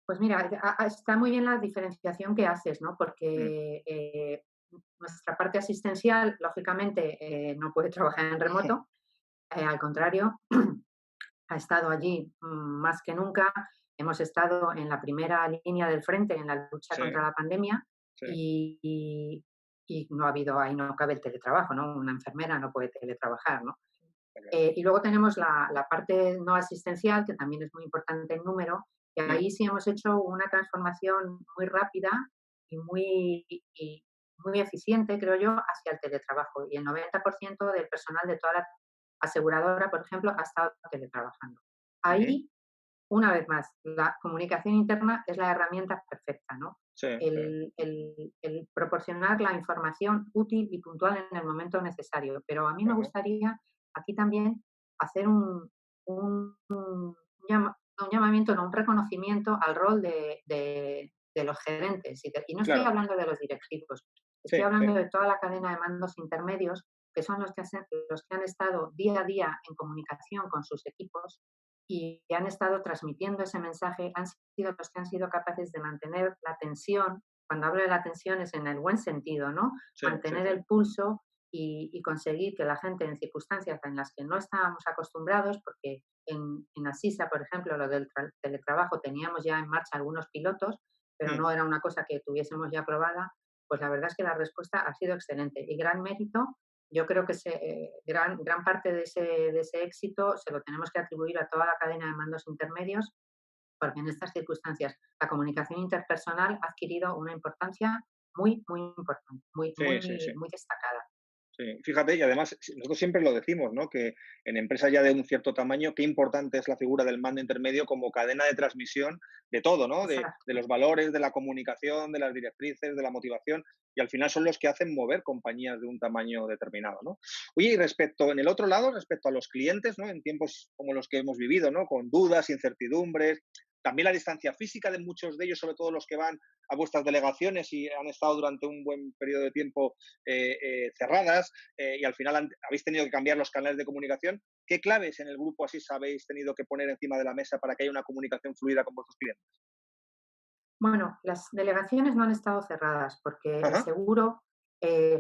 Pues mira, está muy bien la diferenciación que haces, ¿no? Mm. Porque nuestra parte asistencial, lógicamente, no puede trabajar en remoto. Al contrario, ha estado allí más que nunca. Hemos estado en la primera línea del frente en la lucha Sí, contra la pandemia sí, y, y no ha habido, ahí no cabe el teletrabajo, ¿no? Una enfermera no puede teletrabajar, ¿no? está claro. Y luego tenemos la parte no asistencial, que también es muy importante en número, y Mm. ahí sí hemos hecho una transformación muy rápida y muy eficiente, creo yo, hacia el teletrabajo. Y el 90% del personal de toda la aseguradora, por ejemplo, ha estado teletrabajando. Ujú. Ahí, una vez más, la comunicación interna es la herramienta perfecta, ¿no? Sí, sí. El proporcionar la información útil y puntual en el momento necesario. Pero a mí me Ajá. gustaría aquí también hacer un un llamamiento, no, un reconocimiento al rol de los gerentes. Y no estoy Claro. hablando de los directivos, estoy Sí, sí. hablando de toda la cadena de mandos intermedios, que son los que han estado día a día en comunicación con sus equipos y han estado transmitiendo ese mensaje, han sido los que han sido capaces de mantener la tensión. Cuando hablo de la tensión es en el buen sentido, ¿no? Sí, sí, Mantener sí. el pulso y conseguir que la gente en circunstancias en las que no estábamos acostumbrados, porque en Asisa, por ejemplo, lo del teletrabajo, teníamos ya en marcha algunos pilotos, pero Mm. no era una cosa que tuviésemos ya probada, pues la verdad es que la respuesta ha sido excelente y gran mérito. Yo creo que gran parte de ese éxito se lo tenemos que atribuir a toda la cadena de mandos intermedios, porque en estas circunstancias la comunicación interpersonal ha adquirido una importancia muy, muy importante, muy, Sí, sí, sí. muy, muy destacada. Sí, fíjate, y además nosotros siempre lo decimos, ¿no? Que en empresas ya de un cierto tamaño, qué importante es la figura del mando intermedio como cadena de transmisión de todo, ¿no? De Exacto. los valores, de la comunicación, de las directrices, de la motivación, y al final son los que hacen mover compañías de un tamaño determinado, ¿no? Oye, y respecto, en el otro lado, respecto a los clientes, ¿no? En tiempos como los que hemos vivido, ¿no? Con dudas, incertidumbres, también la distancia física de muchos de ellos, sobre todo los que van a vuestras delegaciones y han estado durante un buen periodo de tiempo cerradas, y al final habéis tenido que cambiar los canales de comunicación. ¿Qué claves en el grupo así habéis tenido que poner encima de la mesa para que haya una comunicación fluida con vuestros clientes? Bueno, las delegaciones no han estado cerradas porque el Ajá, seguro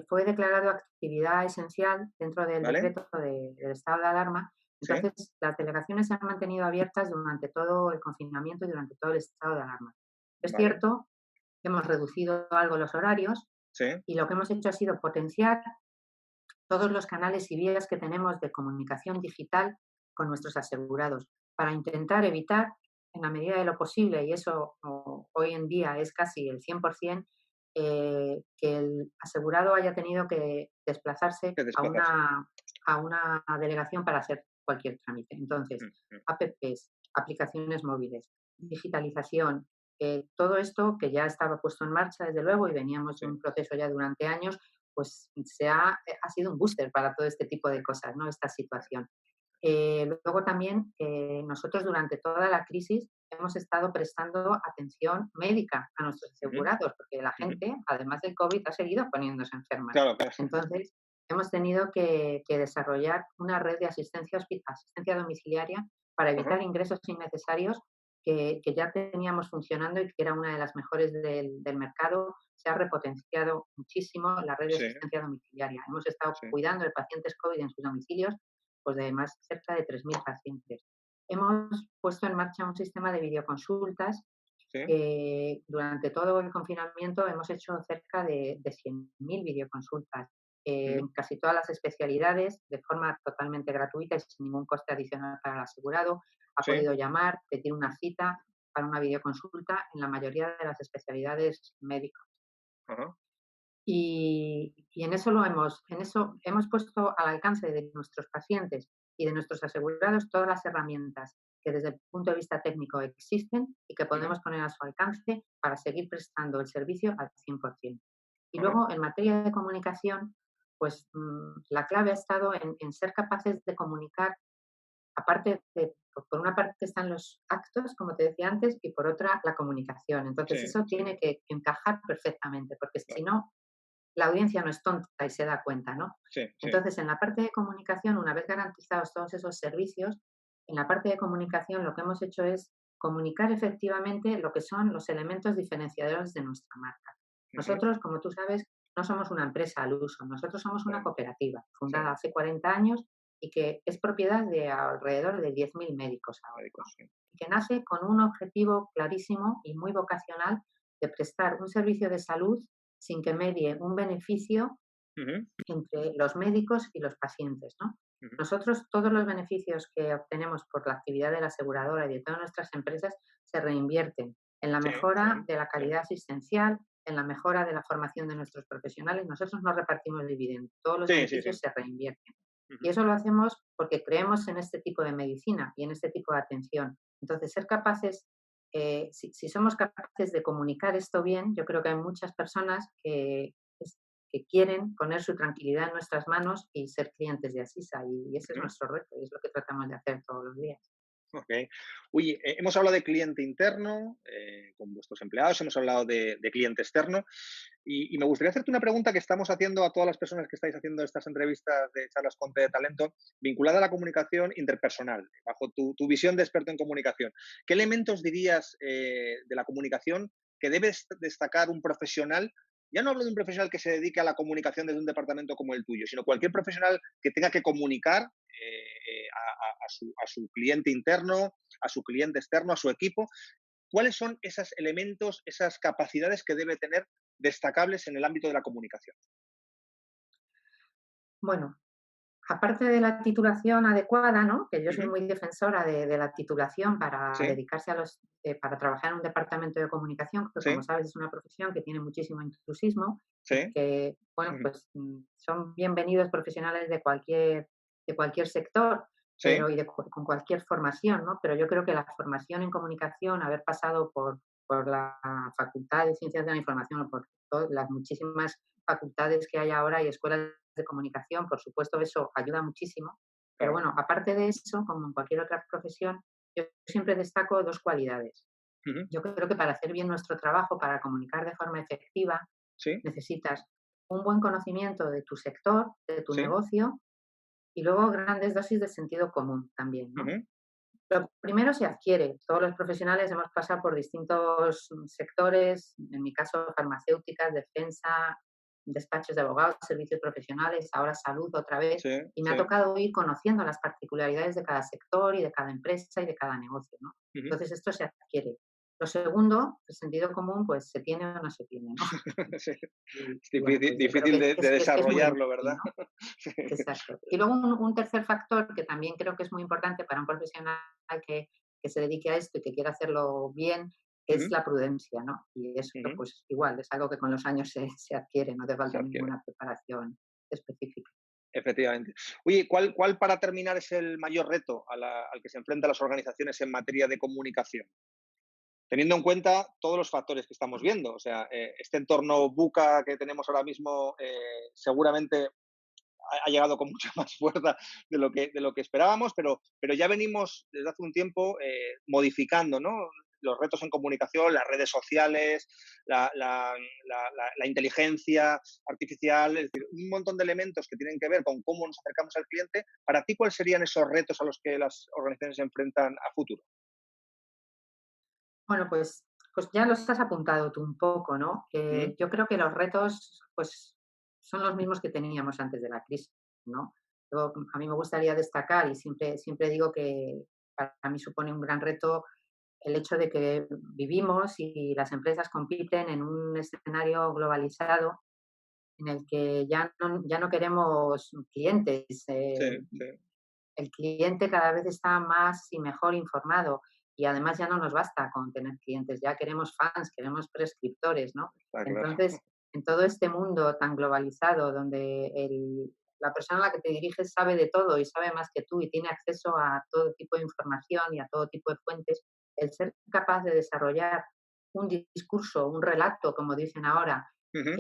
fue declarado actividad esencial dentro del ¿vale? decreto del estado de alarma. Sí, Entonces, las delegaciones se han mantenido abiertas durante todo el confinamiento y durante todo el estado de alarma. Es vale, cierto que hemos reducido algo los horarios sí, y lo que hemos hecho ha sido potenciar todos los canales y vías que tenemos de comunicación digital con nuestros asegurados para intentar evitar, en la medida de lo posible, y eso hoy en día es casi el 100%, que el asegurado haya tenido que desplazarse que desplazarse. a una delegación para hacer cualquier trámite. Entonces, Mm, mm, apps, aplicaciones móviles, digitalización, todo esto que ya estaba puesto en marcha, desde luego, y veníamos de sí, un proceso ya durante años, pues ha sido un booster para todo este tipo de cosas, ¿no? Esta situación. Luego también nosotros durante toda la crisis hemos estado prestando atención médica a nuestros ujú, asegurados, porque la ujú. gente, además del COVID, ha seguido poniéndose enferma. Claro, claro. Entonces, hemos tenido que desarrollar una red de asistencia domiciliaria para Ajá, evitar ingresos innecesarios que ya teníamos funcionando y que era una de las mejores del mercado. Se ha repotenciado muchísimo la red de sí, asistencia domiciliaria. Hemos estado sí, cuidando de pacientes COVID en sus domicilios, pues de más cerca de 3.000 pacientes. Hemos puesto en marcha un sistema de videoconsultas sí, que durante todo el confinamiento hemos hecho cerca de 100.000 videoconsultas ujú, en casi todas las especialidades de forma totalmente gratuita y sin ningún coste adicional para el asegurado. Ha sí, podido llamar, pedir una cita para una videoconsulta en la mayoría de las especialidades médicas. ajá, Y en eso hemos puesto al alcance de nuestros pacientes y de nuestros asegurados todas las herramientas que desde el punto de vista técnico existen y que ujú, podemos poner a su alcance para seguir prestando el servicio al 100%. Y ajá, luego, en materia de comunicación, pues la clave ha estado en ser capaces de comunicar, aparte de, por una parte están los actos, como te decía antes, y por otra la comunicación. sí, Entonces, eso sí, tiene que encajar perfectamente, porque si claro, no, la audiencia no es tonta y se da cuenta, ¿no? sí, sí, Entonces, en la parte de comunicación, una vez garantizados todos esos servicios, en la parte de comunicación lo que hemos hecho es comunicar efectivamente lo que son los elementos diferenciadores de nuestra marca. ujú, Nosotros, como tú sabes, no somos una empresa al uso, nosotros somos una claro, cooperativa sí, fundada hace 40 años y que es propiedad de alrededor de 10.000 médicos ahora, ¿no? médicos, sí, Y que nace con un objetivo clarísimo y muy vocacional de prestar un servicio de salud sin que medie un beneficio ujú, entre los médicos y los pacientes, ¿no? ujú, Nosotros, todos los beneficios que obtenemos por la actividad de la aseguradora y de todas nuestras empresas se reinvierten en la sí, sí, mejora de la sí, calidad asistencial, en la mejora de la formación de nuestros profesionales. Nosotros no repartimos dividendos, todos los sí, sí, sí, beneficios se reinvierten. Y ujú, eso lo hacemos porque creemos en este tipo de medicina y en este tipo de atención. Entonces, ser capaces, si somos capaces de comunicar esto bien, yo creo que hay muchas personas que quieren poner su tranquilidad en nuestras manos y ser clientes de Asisa. Y ese es ujú. nuestro reto y es lo que tratamos de hacer todos los días. Ok. Oye, hemos hablado de cliente interno con vuestros empleados, hemos hablado de cliente externo y me gustaría hacerte una pregunta que estamos haciendo a todas las personas que estáis haciendo estas entrevistas de charlas con T de Talento, vinculada a la comunicación interpersonal, bajo tu visión de experto en comunicación. ¿Qué elementos dirías de la comunicación que debe destacar un profesional? Ya no hablo de un profesional que se dedique a la comunicación desde un departamento como el tuyo, sino cualquier profesional que tenga que comunicar a su cliente interno, a su cliente externo, a su equipo. ¿Cuáles son esos elementos, esas capacidades que debe tener destacables en el ámbito de la comunicación? Bueno, aparte de la titulación adecuada, ¿no? Que yo soy Ujú, muy defensora de la titulación para sí, dedicarse para trabajar en un departamento de comunicación, que como sí, sabes es una profesión que tiene muchísimo intrusismo Sí. que, bueno, pues son bienvenidos profesionales de cualquier sector, Sí. pero con cualquier formación, ¿no? Pero yo creo que la formación en comunicación, haber pasado por la Facultad de Ciencias de la Información o por todas las muchísimas facultades que hay ahora y escuelas de comunicación, por supuesto, eso ayuda muchísimo. Pero Claro. bueno, aparte de eso, como en cualquier otra profesión, yo siempre destaco dos cualidades. Ujú. Yo creo que para hacer bien nuestro trabajo, para comunicar de forma efectiva, Sí. necesitas un buen conocimiento de tu sector, de tu Sí. negocio y luego grandes dosis de sentido común también, ¿no? Ujú. Lo primero se adquiere. Todos los profesionales hemos pasado por distintos sectores, en mi caso farmacéuticas, defensa, despachos de abogados, servicios profesionales, ahora salud otra vez, Sí. y me ha Sí. tocado ir conociendo las particularidades de cada sector y de cada empresa y de cada negocio, ¿no? Ujú. Entonces esto se adquiere. Lo segundo, el sentido común, pues se tiene o no se tiene, ¿no? Sí. Es Y bueno, difícil, pues yo creo difícil de que es muy desarrollarlo, útil, ¿verdad? ¿no? Sí. Exacto. Y luego un tercer factor que también creo que es muy importante para un profesional que, que se dedique a esto y que quiera hacerlo bien, es Ujú. la prudencia, ¿no? Y eso, Ujú. pues igual, es algo que con los años se adquiere, no te Se falta adquiere. ninguna preparación específica. Efectivamente. Oye, ¿cuál para terminar es el mayor reto al que se enfrentan las organizaciones en materia de comunicación? Teniendo en cuenta todos los factores que estamos viendo. O sea, este entorno VUCA que tenemos ahora mismo seguramente ha llegado con mucha más fuerza de lo que esperábamos, pero ya venimos desde hace un tiempo modificando, ¿no? Los retos en comunicación, las redes sociales, la inteligencia artificial, es decir, un montón de elementos que tienen que ver con cómo nos acercamos al cliente. Para ti, ¿cuáles serían esos retos a los que las organizaciones se enfrentan a futuro? Bueno, pues ya los has apuntado tú un poco, ¿no? Ujú. Yo creo que los retos, pues, son los mismos que teníamos antes de la crisis, ¿no? A mí me gustaría destacar y siempre digo que para mí supone un gran reto el hecho de que vivimos y las empresas compiten en un escenario globalizado en el que ya no queremos clientes. Sí, sí, El cliente cada vez está más y mejor informado y además ya no nos basta con tener clientes, ya queremos fans, queremos prescriptores, ¿no? está claro. Entonces, en todo este mundo tan globalizado donde la persona a la que te diriges sabe de todo y sabe más que tú y tiene acceso a todo tipo de información y a todo tipo de fuentes, el ser capaz de desarrollar un discurso, un relato, como dicen ahora, Ujú.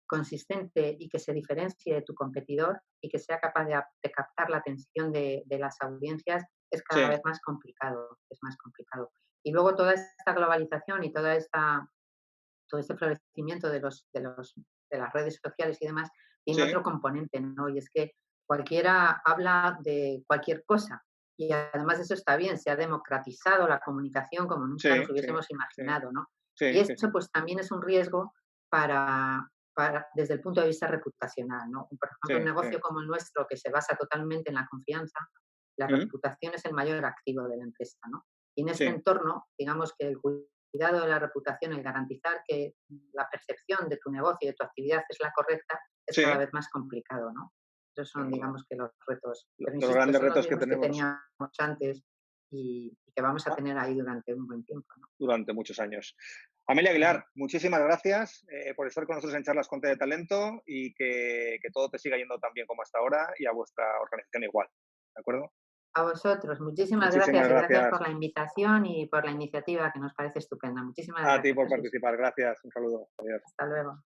consistente y que se diferencie de tu competidor y que sea capaz de captar la atención de las audiencias es Sí, cada vez más complicado, es más complicado. Y luego toda esta globalización y todo este florecimiento de las redes sociales y demás tiene sí, otro componente, ¿no? Y es que cualquiera habla de cualquier cosa. Y además eso está bien, se ha democratizado la comunicación como nunca sí, nos sí, hubiésemos sí, imaginado, ¿no? Y sí, sí, eso sí. pues también es un riesgo desde el punto de vista reputacional, ¿no? Por Sí, ejemplo, un sí. negocio como el nuestro, que se basa totalmente en la confianza, la Ujú. reputación es el mayor activo de la empresa, ¿no? Y en este Sí, entorno, digamos que el cuidado de la reputación, el garantizar que la percepción de tu negocio y de tu actividad es la correcta, es cada sí, vez más complicado, ¿no? Esos es son, verdad. digamos, que los retos. Pero Los insisto, grandes son los retos que mismos que tenemos teníamos antes y que vamos a ah, tener ahí durante un buen tiempo, ¿no? durante muchos años. Amelia Ujú. Aguilar, muchísimas gracias por estar con nosotros en Charlas Conte de Talento y que todo te siga yendo tan bien como hasta ahora y a vuestra organización igual. ¿De acuerdo? A vosotros, muchísimas Muchísimas gracias y gracias gracias por la invitación y por la iniciativa que nos parece estupenda. Muchísimas a ti gracias, por Jesús. participar. Gracias. Un saludo. Adiós. Hasta luego.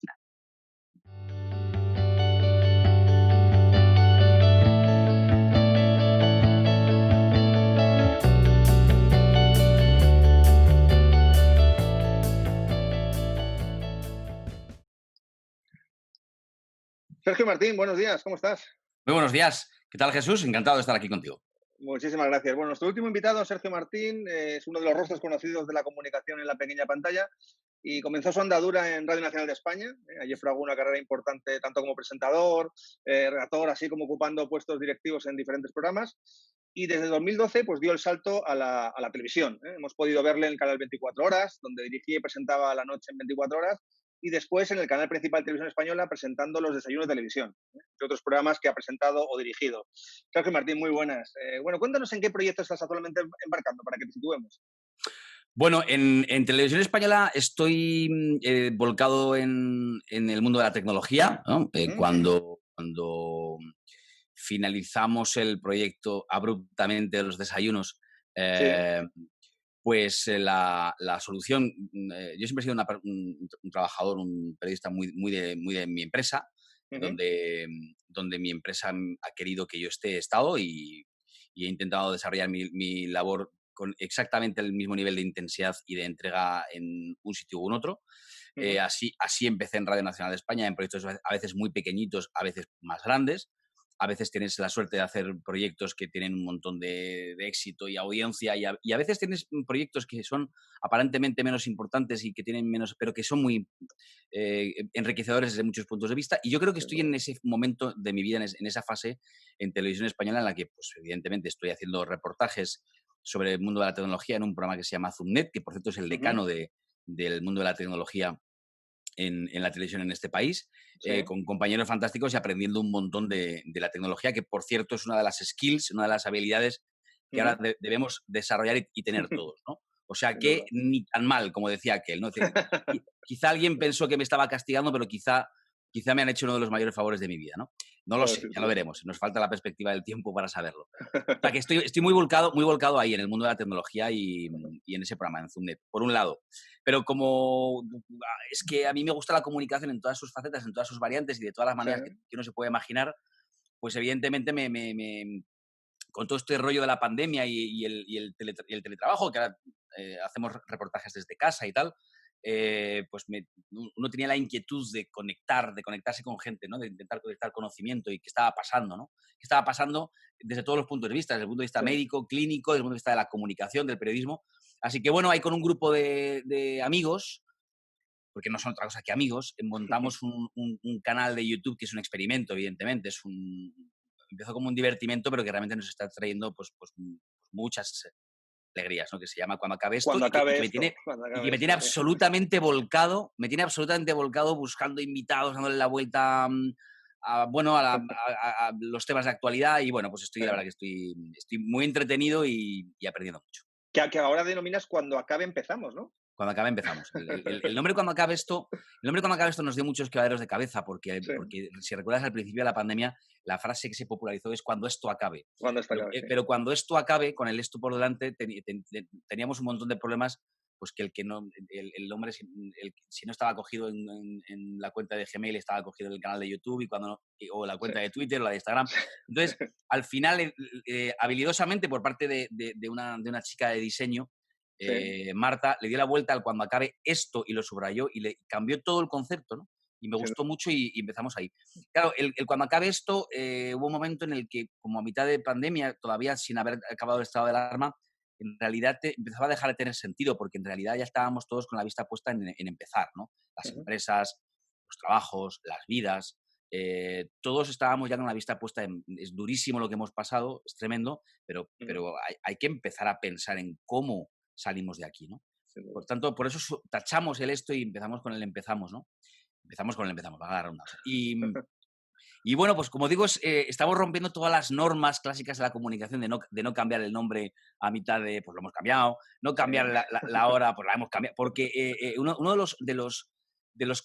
Sergio Martín, buenos días. ¿Cómo estás? Muy buenos días. ¿Qué tal, Jesús? Encantado de estar aquí contigo. Muchísimas gracias. Bueno, nuestro último invitado, Sergio Martín, es uno de los rostros conocidos de la comunicación en la pequeña pantalla y comenzó su andadura en Radio Nacional de España. Allí fraguó una carrera importante tanto como presentador, redactor, así como ocupando puestos directivos en diferentes programas. Y desde 2012 pues, dio el salto a la televisión. Hemos podido verle en el canal 24 Horas, donde dirigía y presentaba la noche en 24 Horas, y después en el canal principal de Televisión Española presentando los desayunos de televisión, entre otros programas que ha presentado o dirigido. Sergio Martín, muy buenas. Bueno, cuéntanos en qué proyecto estás actualmente embarcando para que te situemos. Bueno, en Televisión Española estoy volcado en el mundo de la tecnología, ¿no? Cuando finalizamos el proyecto abruptamente de los desayunos, Sí. pues la solución, yo siempre he sido un trabajador, un periodista muy de mi empresa, Ujú. donde mi empresa ha querido que yo he estado y he intentado desarrollar mi labor con exactamente el mismo nivel de intensidad y de entrega en un sitio u en otro. Ujú. Así empecé en Radio Nacional de España, en proyectos a veces muy pequeñitos, a veces más grandes. A veces tienes la suerte de hacer proyectos que tienen un montón de éxito y audiencia y a veces tienes proyectos que son aparentemente menos importantes y que tienen menos, pero que son muy enriquecedores desde muchos puntos de vista. Y yo creo que Sin estoy duda. en ese momento de mi vida, en esa fase en Televisión Española en la que, pues, evidentemente, estoy haciendo reportajes sobre el mundo de la tecnología en un programa que se llama Zoomnet, que por cierto es el Ujú. decano del mundo de la tecnología en la televisión en este país, Sí. con compañeros fantásticos y aprendiendo un montón de la tecnología, que por cierto es una de las skills, una de las habilidades que ahora Ujú. debemos desarrollar y tener todos, ¿no? O sea Sin que duda. ni tan mal, como decía aquel, ¿no? Es decir, quizá alguien pensó que me estaba castigando, pero quizá me han hecho uno de los mayores favores de mi vida, ¿no? No lo No, sé, sin ya lo duda. veremos. Nos falta la perspectiva del tiempo para saberlo. O sea, que estoy muy volcado ahí en el mundo de la tecnología y en ese programa, en Zoomnet, por un lado. Pero como es que a mí me gusta la comunicación en todas sus facetas, en todas sus variantes y de todas las Sí. maneras que uno se puede imaginar, pues evidentemente con todo este rollo de la pandemia y el teletrabajo, que ahora hacemos reportajes desde casa y tal, pues uno tenía la inquietud de conectarse con gente, ¿no? De intentar conectar conocimiento y qué estaba pasando, ¿no? ¿Qué estaba pasando desde todos los puntos de vista, desde el punto de vista Sí. médico, clínico, desde el punto de vista de la comunicación, del periodismo? Así que bueno, ahí con un grupo de amigos, porque no son otra cosa que amigos, montamos un canal de YouTube que es un experimento, evidentemente, empezó como un divertimento, pero que realmente nos está trayendo pues muchas alegrías, ¿no? Que se llama Cuando acabe esto Cuando y que, y acabe que me esto. tiene, Cuando y que acabe me tiene esto, sí. absolutamente volcado buscando invitados, dándole la vuelta bueno, a los temas de actualidad y bueno, pues Sí. la verdad que estoy muy entretenido y aprendiendo mucho. Que ahora denominas cuando acabe empezamos, ¿no? Cuando acabe empezamos. El nombre Cuando acabe esto nos dio muchos quebraderos de cabeza porque, Sí. porque si recuerdas al principio de la pandemia, la frase que se popularizó es cuando esto acabe. Cuando esto Pero, acabe, sí. pero cuando esto acabe, con el esto por delante, teníamos un montón de problemas, pues que el nombre, si no estaba cogido en la cuenta de Gmail, estaba cogido en el canal de YouTube o la Sí. cuenta de Twitter o la de Instagram. Entonces, al final, habilidosamente por parte de una chica de diseño, Sí. Marta le dio la vuelta al cuando acabe esto y lo subrayó y le cambió todo el concepto, ¿no? Y me Sin gustó mucho y empezamos ahí. Claro, el cuando acabe esto, hubo un momento en el que, como a mitad de pandemia, todavía sin haber acabado el estado de alarma, en realidad empezaba a dejar de tener sentido, porque en realidad ya estábamos todos con la vista puesta en empezar, ¿no? Las Ujú. empresas, los trabajos, las vidas, todos estábamos ya con la vista puesta es durísimo lo que hemos pasado, es tremendo, pero Ujú. hay que empezar a pensar en cómo salimos de aquí, ¿no? Sin duda. Por tanto, por eso tachamos el esto y empezamos con el empezamos, ¿no? Empezamos con el empezamos, va a la redundancia. Y bueno, pues como digo, estamos rompiendo todas las normas clásicas de la comunicación de no cambiar el nombre a mitad pues lo hemos cambiado, no Sí. cambiar la hora, pues la hemos cambiado, porque uno de los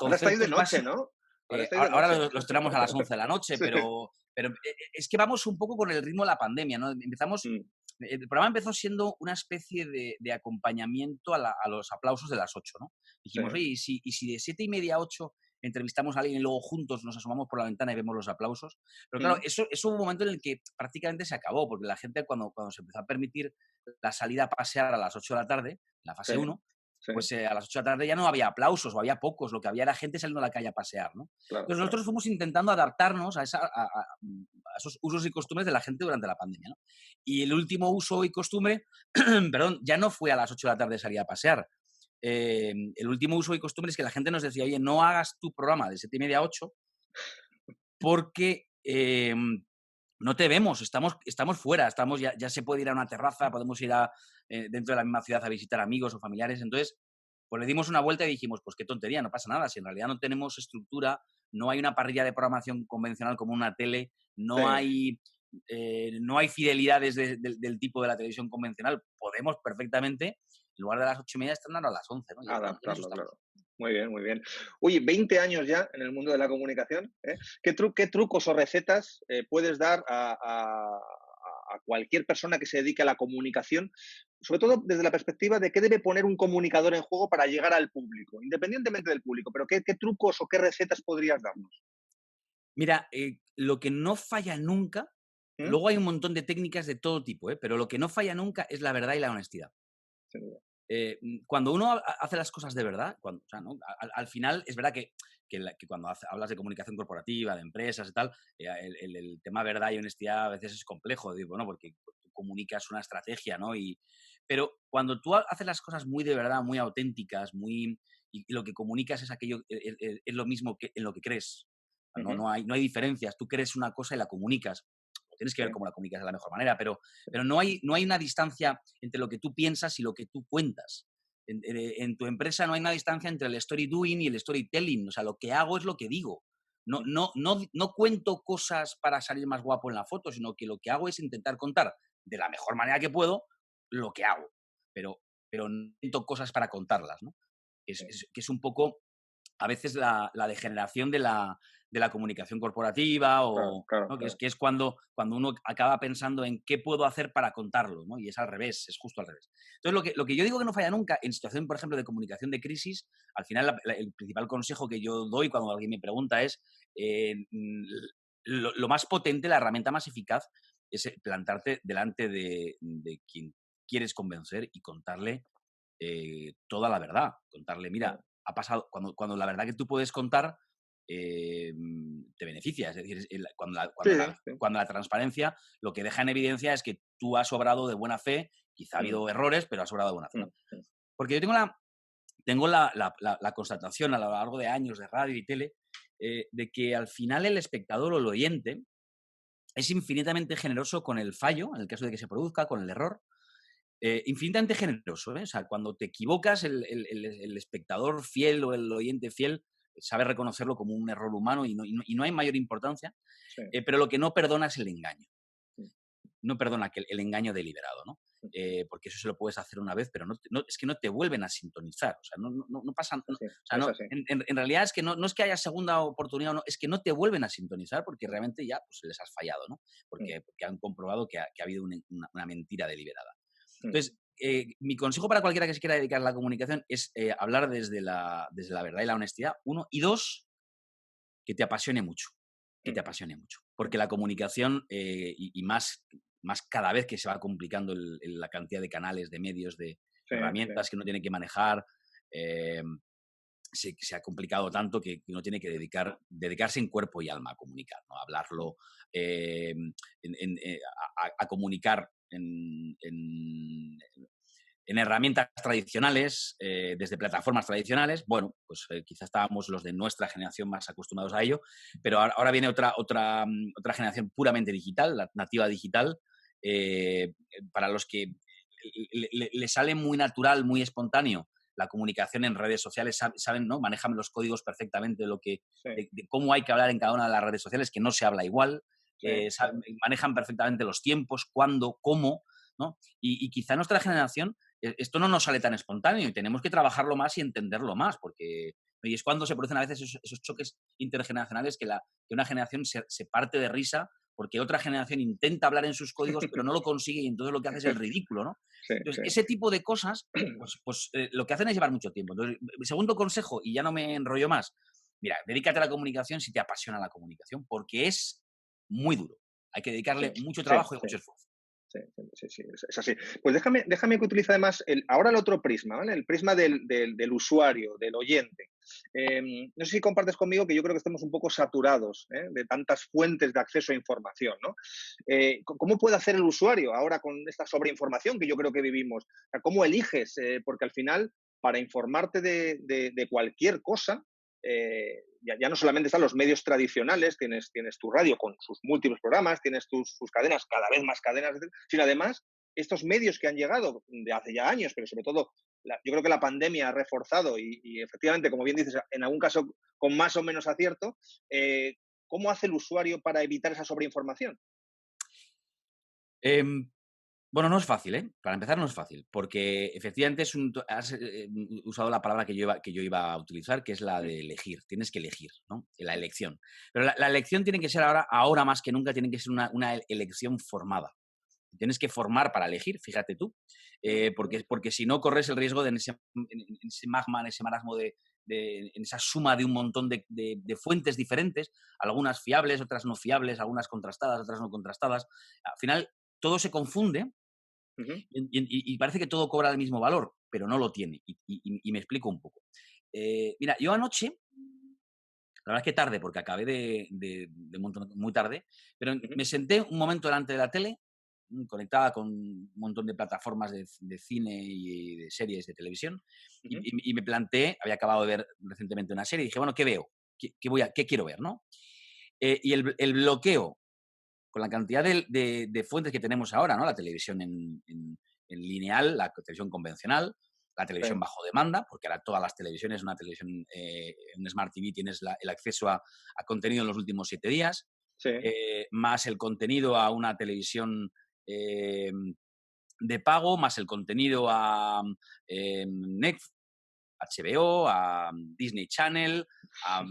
Ahora estáis de conceptos noche, básicos, ¿no? Ahora estáis de ahora noche. los tenemos a las 11 de la noche, Sí. pero es que vamos un poco con el ritmo de la pandemia, ¿no? Mm. El programa empezó siendo una especie de acompañamiento a los aplausos de las 8, ¿no? Sí. Dijimos, oye, ¿y si de 7:30 a 8 entrevistamos a alguien y luego juntos nos asomamos por la ventana y vemos los aplausos? Pero claro, Mm. eso hubo un momento en el que prácticamente se acabó, porque la gente cuando se empezó a permitir la salida a pasear a las 8 de la tarde, la Sí. fase 1, Sí. pues a las 8 de la tarde ya no había aplausos o había pocos, lo que había era gente saliendo a la calle a pasear, ¿no? Claro, Entonces claro. nosotros fuimos intentando adaptarnos a esos usos y costumbres de la gente durante la pandemia, ¿no? Y el último uso y costumbre, perdón, ya no fue a las 8 de la tarde salir a pasear. El último uso y costumbre es que la gente nos decía, oye, no hagas tu programa de 7:30 a 8 porque no te vemos, estamos fuera, ya se puede ir a una terraza, podemos ir dentro de la misma ciudad a visitar amigos o familiares. Entonces, pues le dimos una vuelta y dijimos, pues qué tontería, no pasa nada, si en realidad no tenemos estructura, no hay una parrilla de programación convencional como una tele, Sí. no hay fidelidades del tipo de la televisión convencional, podemos perfectamente, en lugar de las 8:30, estar a las 11, ¿no? Y Adaptarlo, claro. Muy bien, muy bien. Oye, 20 años ya en el mundo de la comunicación, ¿eh? ¿Qué trucos o recetas puedes dar a cualquier persona que se dedique a la comunicación, sobre todo desde la perspectiva de qué debe poner un comunicador en juego para llegar al público, independientemente del público, pero qué trucos o qué recetas podrías darnos? Mira, lo que no falla nunca, ¿Mm? luego hay un montón de técnicas de todo tipo, pero lo que no falla nunca es la verdad y la honestidad. Sin duda. Cuando uno hace las cosas de verdad, o sea, ¿no? Al final es verdad que cuando hablas de comunicación corporativa, de empresas y tal, el tema verdad y honestidad a veces es complejo, digo, ¿no? Porque tú comunicas una estrategia, ¿no? Pero cuando tú haces las cosas muy de verdad, muy auténticas, y lo que comunicas es aquello, es lo mismo que en lo que crees. No hay diferencias. Tú crees una cosa y la comunicas. Tienes que ver cómo la comunicas de la mejor manera, pero no hay una distancia entre lo que tú piensas y lo que tú cuentas. En tu empresa no hay una distancia entre el story doing y el storytelling. O sea, lo que hago es lo que digo. No cuento cosas para salir más guapo en la foto, sino que lo que hago es intentar contar de la mejor manera que puedo lo que hago. Pero no cuento cosas para contarlas, ¿no? Que es un poco, a veces, la degeneración de la comunicación corporativa, Claro, ¿no? claro. Que es cuando uno acaba pensando en qué puedo hacer para contarlo, ¿no? Y es al revés, es justo al revés. Entonces, lo que yo digo que no falla nunca, en situación, por ejemplo, de comunicación de crisis, al final el principal consejo que yo doy cuando alguien me pregunta es, lo más potente, la herramienta más eficaz, es plantarte delante de quien quieres convencer y contarle toda la verdad. Contarle, mira, ha pasado, cuando la verdad que tú puedes contar te beneficia. Es decir, Sí, sí. cuando la transparencia lo que deja en evidencia es que tú has obrado de buena fe, quizá ha habido errores, pero has obrado de buena fe, ¿no? Porque yo tengo la constatación a lo largo de años de radio y tele de que al final el espectador o el oyente es infinitamente generoso con el fallo, en el caso de que se produzca, con el error, infinitamente generoso, ¿eh? O sea, cuando te equivocas, el espectador fiel o el oyente fiel sabe reconocerlo como un error humano y no hay mayor importancia, Sí. pero lo que no perdona es el engaño. Mm. No perdona el engaño deliberado, ¿no? Porque eso se lo puedes hacer una vez, pero es que no te vuelven a sintonizar. O sea, no pasa. O sea, Es así. en realidad es que no es que haya segunda oportunidad, no, es que no te vuelven a sintonizar porque realmente ya pues, les has fallado, ¿no? Porque han comprobado que ha habido una mentira deliberada. Entonces, mi consejo para cualquiera que se quiera dedicar a la comunicación es hablar desde la verdad y la honestidad, uno, y dos, que te apasione mucho. Que te apasione mucho. Porque la comunicación, y más cada vez que se va complicando la cantidad de canales, de medios, de herramientas que uno tiene que manejar, se ha complicado tanto que uno tiene que dedicarse en cuerpo y alma a comunicar, ¿no? A hablarlo, a comunicar en herramientas tradicionales, desde plataformas tradicionales. Bueno, pues quizás estábamos los de nuestra generación más acostumbrados a ello, pero ahora viene otra generación puramente digital, la nativa digital, para los que le sale muy natural, muy espontáneo la comunicación en redes sociales, saben, ¿no? Manejan los códigos perfectamente de cómo hay que hablar en cada una de las redes sociales, que no se habla igual, manejan perfectamente los tiempos, cuándo, cómo, ¿no? Y quizá nuestra generación esto no nos sale tan espontáneo y tenemos que trabajarlo más y entenderlo más, porque y es cuando se producen a veces esos choques intergeneracionales que una generación se parte de risa porque otra generación intenta hablar en sus códigos pero no lo consigue y entonces lo que hace es el ridículo, ¿no? Entonces, ese tipo de cosas, pues lo que hacen es llevar mucho tiempo. Entonces, mi segundo consejo, y ya no me enrollo más, mira, dedícate a la comunicación si te apasiona la comunicación, porque es muy duro. Hay que dedicarle mucho trabajo y mucho esfuerzo. Sí, es así. Pues déjame que utilice además ahora el otro prisma, ¿vale? El prisma del usuario, del oyente. No sé si compartes conmigo que yo creo que estamos un poco saturados de tantas fuentes de acceso a información, ¿no? ¿Cómo puede hacer el usuario ahora con esta sobreinformación que yo creo que vivimos? O sea, ¿cómo eliges? Porque al final, para informarte de cualquier cosa, ya no solamente están los medios tradicionales, tienes tu radio con sus múltiples programas, tienes sus cadenas, cada vez más cadenas, sino además estos medios que han llegado de hace ya años, pero sobre todo yo creo que la pandemia ha reforzado y efectivamente, como bien dices, en algún caso con más o menos acierto, ¿cómo hace el usuario para evitar esa sobreinformación? Bueno, no es fácil, ¿eh? Para empezar no es fácil, porque efectivamente has usado la palabra que yo iba a utilizar, que es la de elegir. Tienes que elegir, ¿no? La elección. Pero la elección tiene que ser ahora más que nunca, tiene que ser una elección formada. Tienes que formar para elegir, fíjate tú, porque si no corres el riesgo de en ese magma, en ese marasmo en esa suma de un montón de fuentes diferentes, algunas fiables, otras no fiables, algunas contrastadas, otras no contrastadas. Al final todo se confunde y parece que todo cobra el mismo valor, pero no lo tiene. Y me explico un poco. Mira, yo anoche, la verdad es que tarde, porque acabé de muy tarde, pero me senté un momento delante de la tele, conectada con un montón de plataformas de cine y de series de televisión, y me planteé, había acabado de ver recientemente una serie, y dije, bueno, ¿qué veo? ¿Qué quiero ver? ¿No? Y el bloqueo con la cantidad de fuentes que tenemos ahora, ¿no? La televisión en lineal, la televisión convencional, la televisión bajo demanda, porque ahora todas las televisiones, una televisión, un Smart TV, tienes el acceso a contenido en los últimos 7 días, más el contenido a una televisión de pago, más el contenido a Netflix, HBO, a Disney Channel, a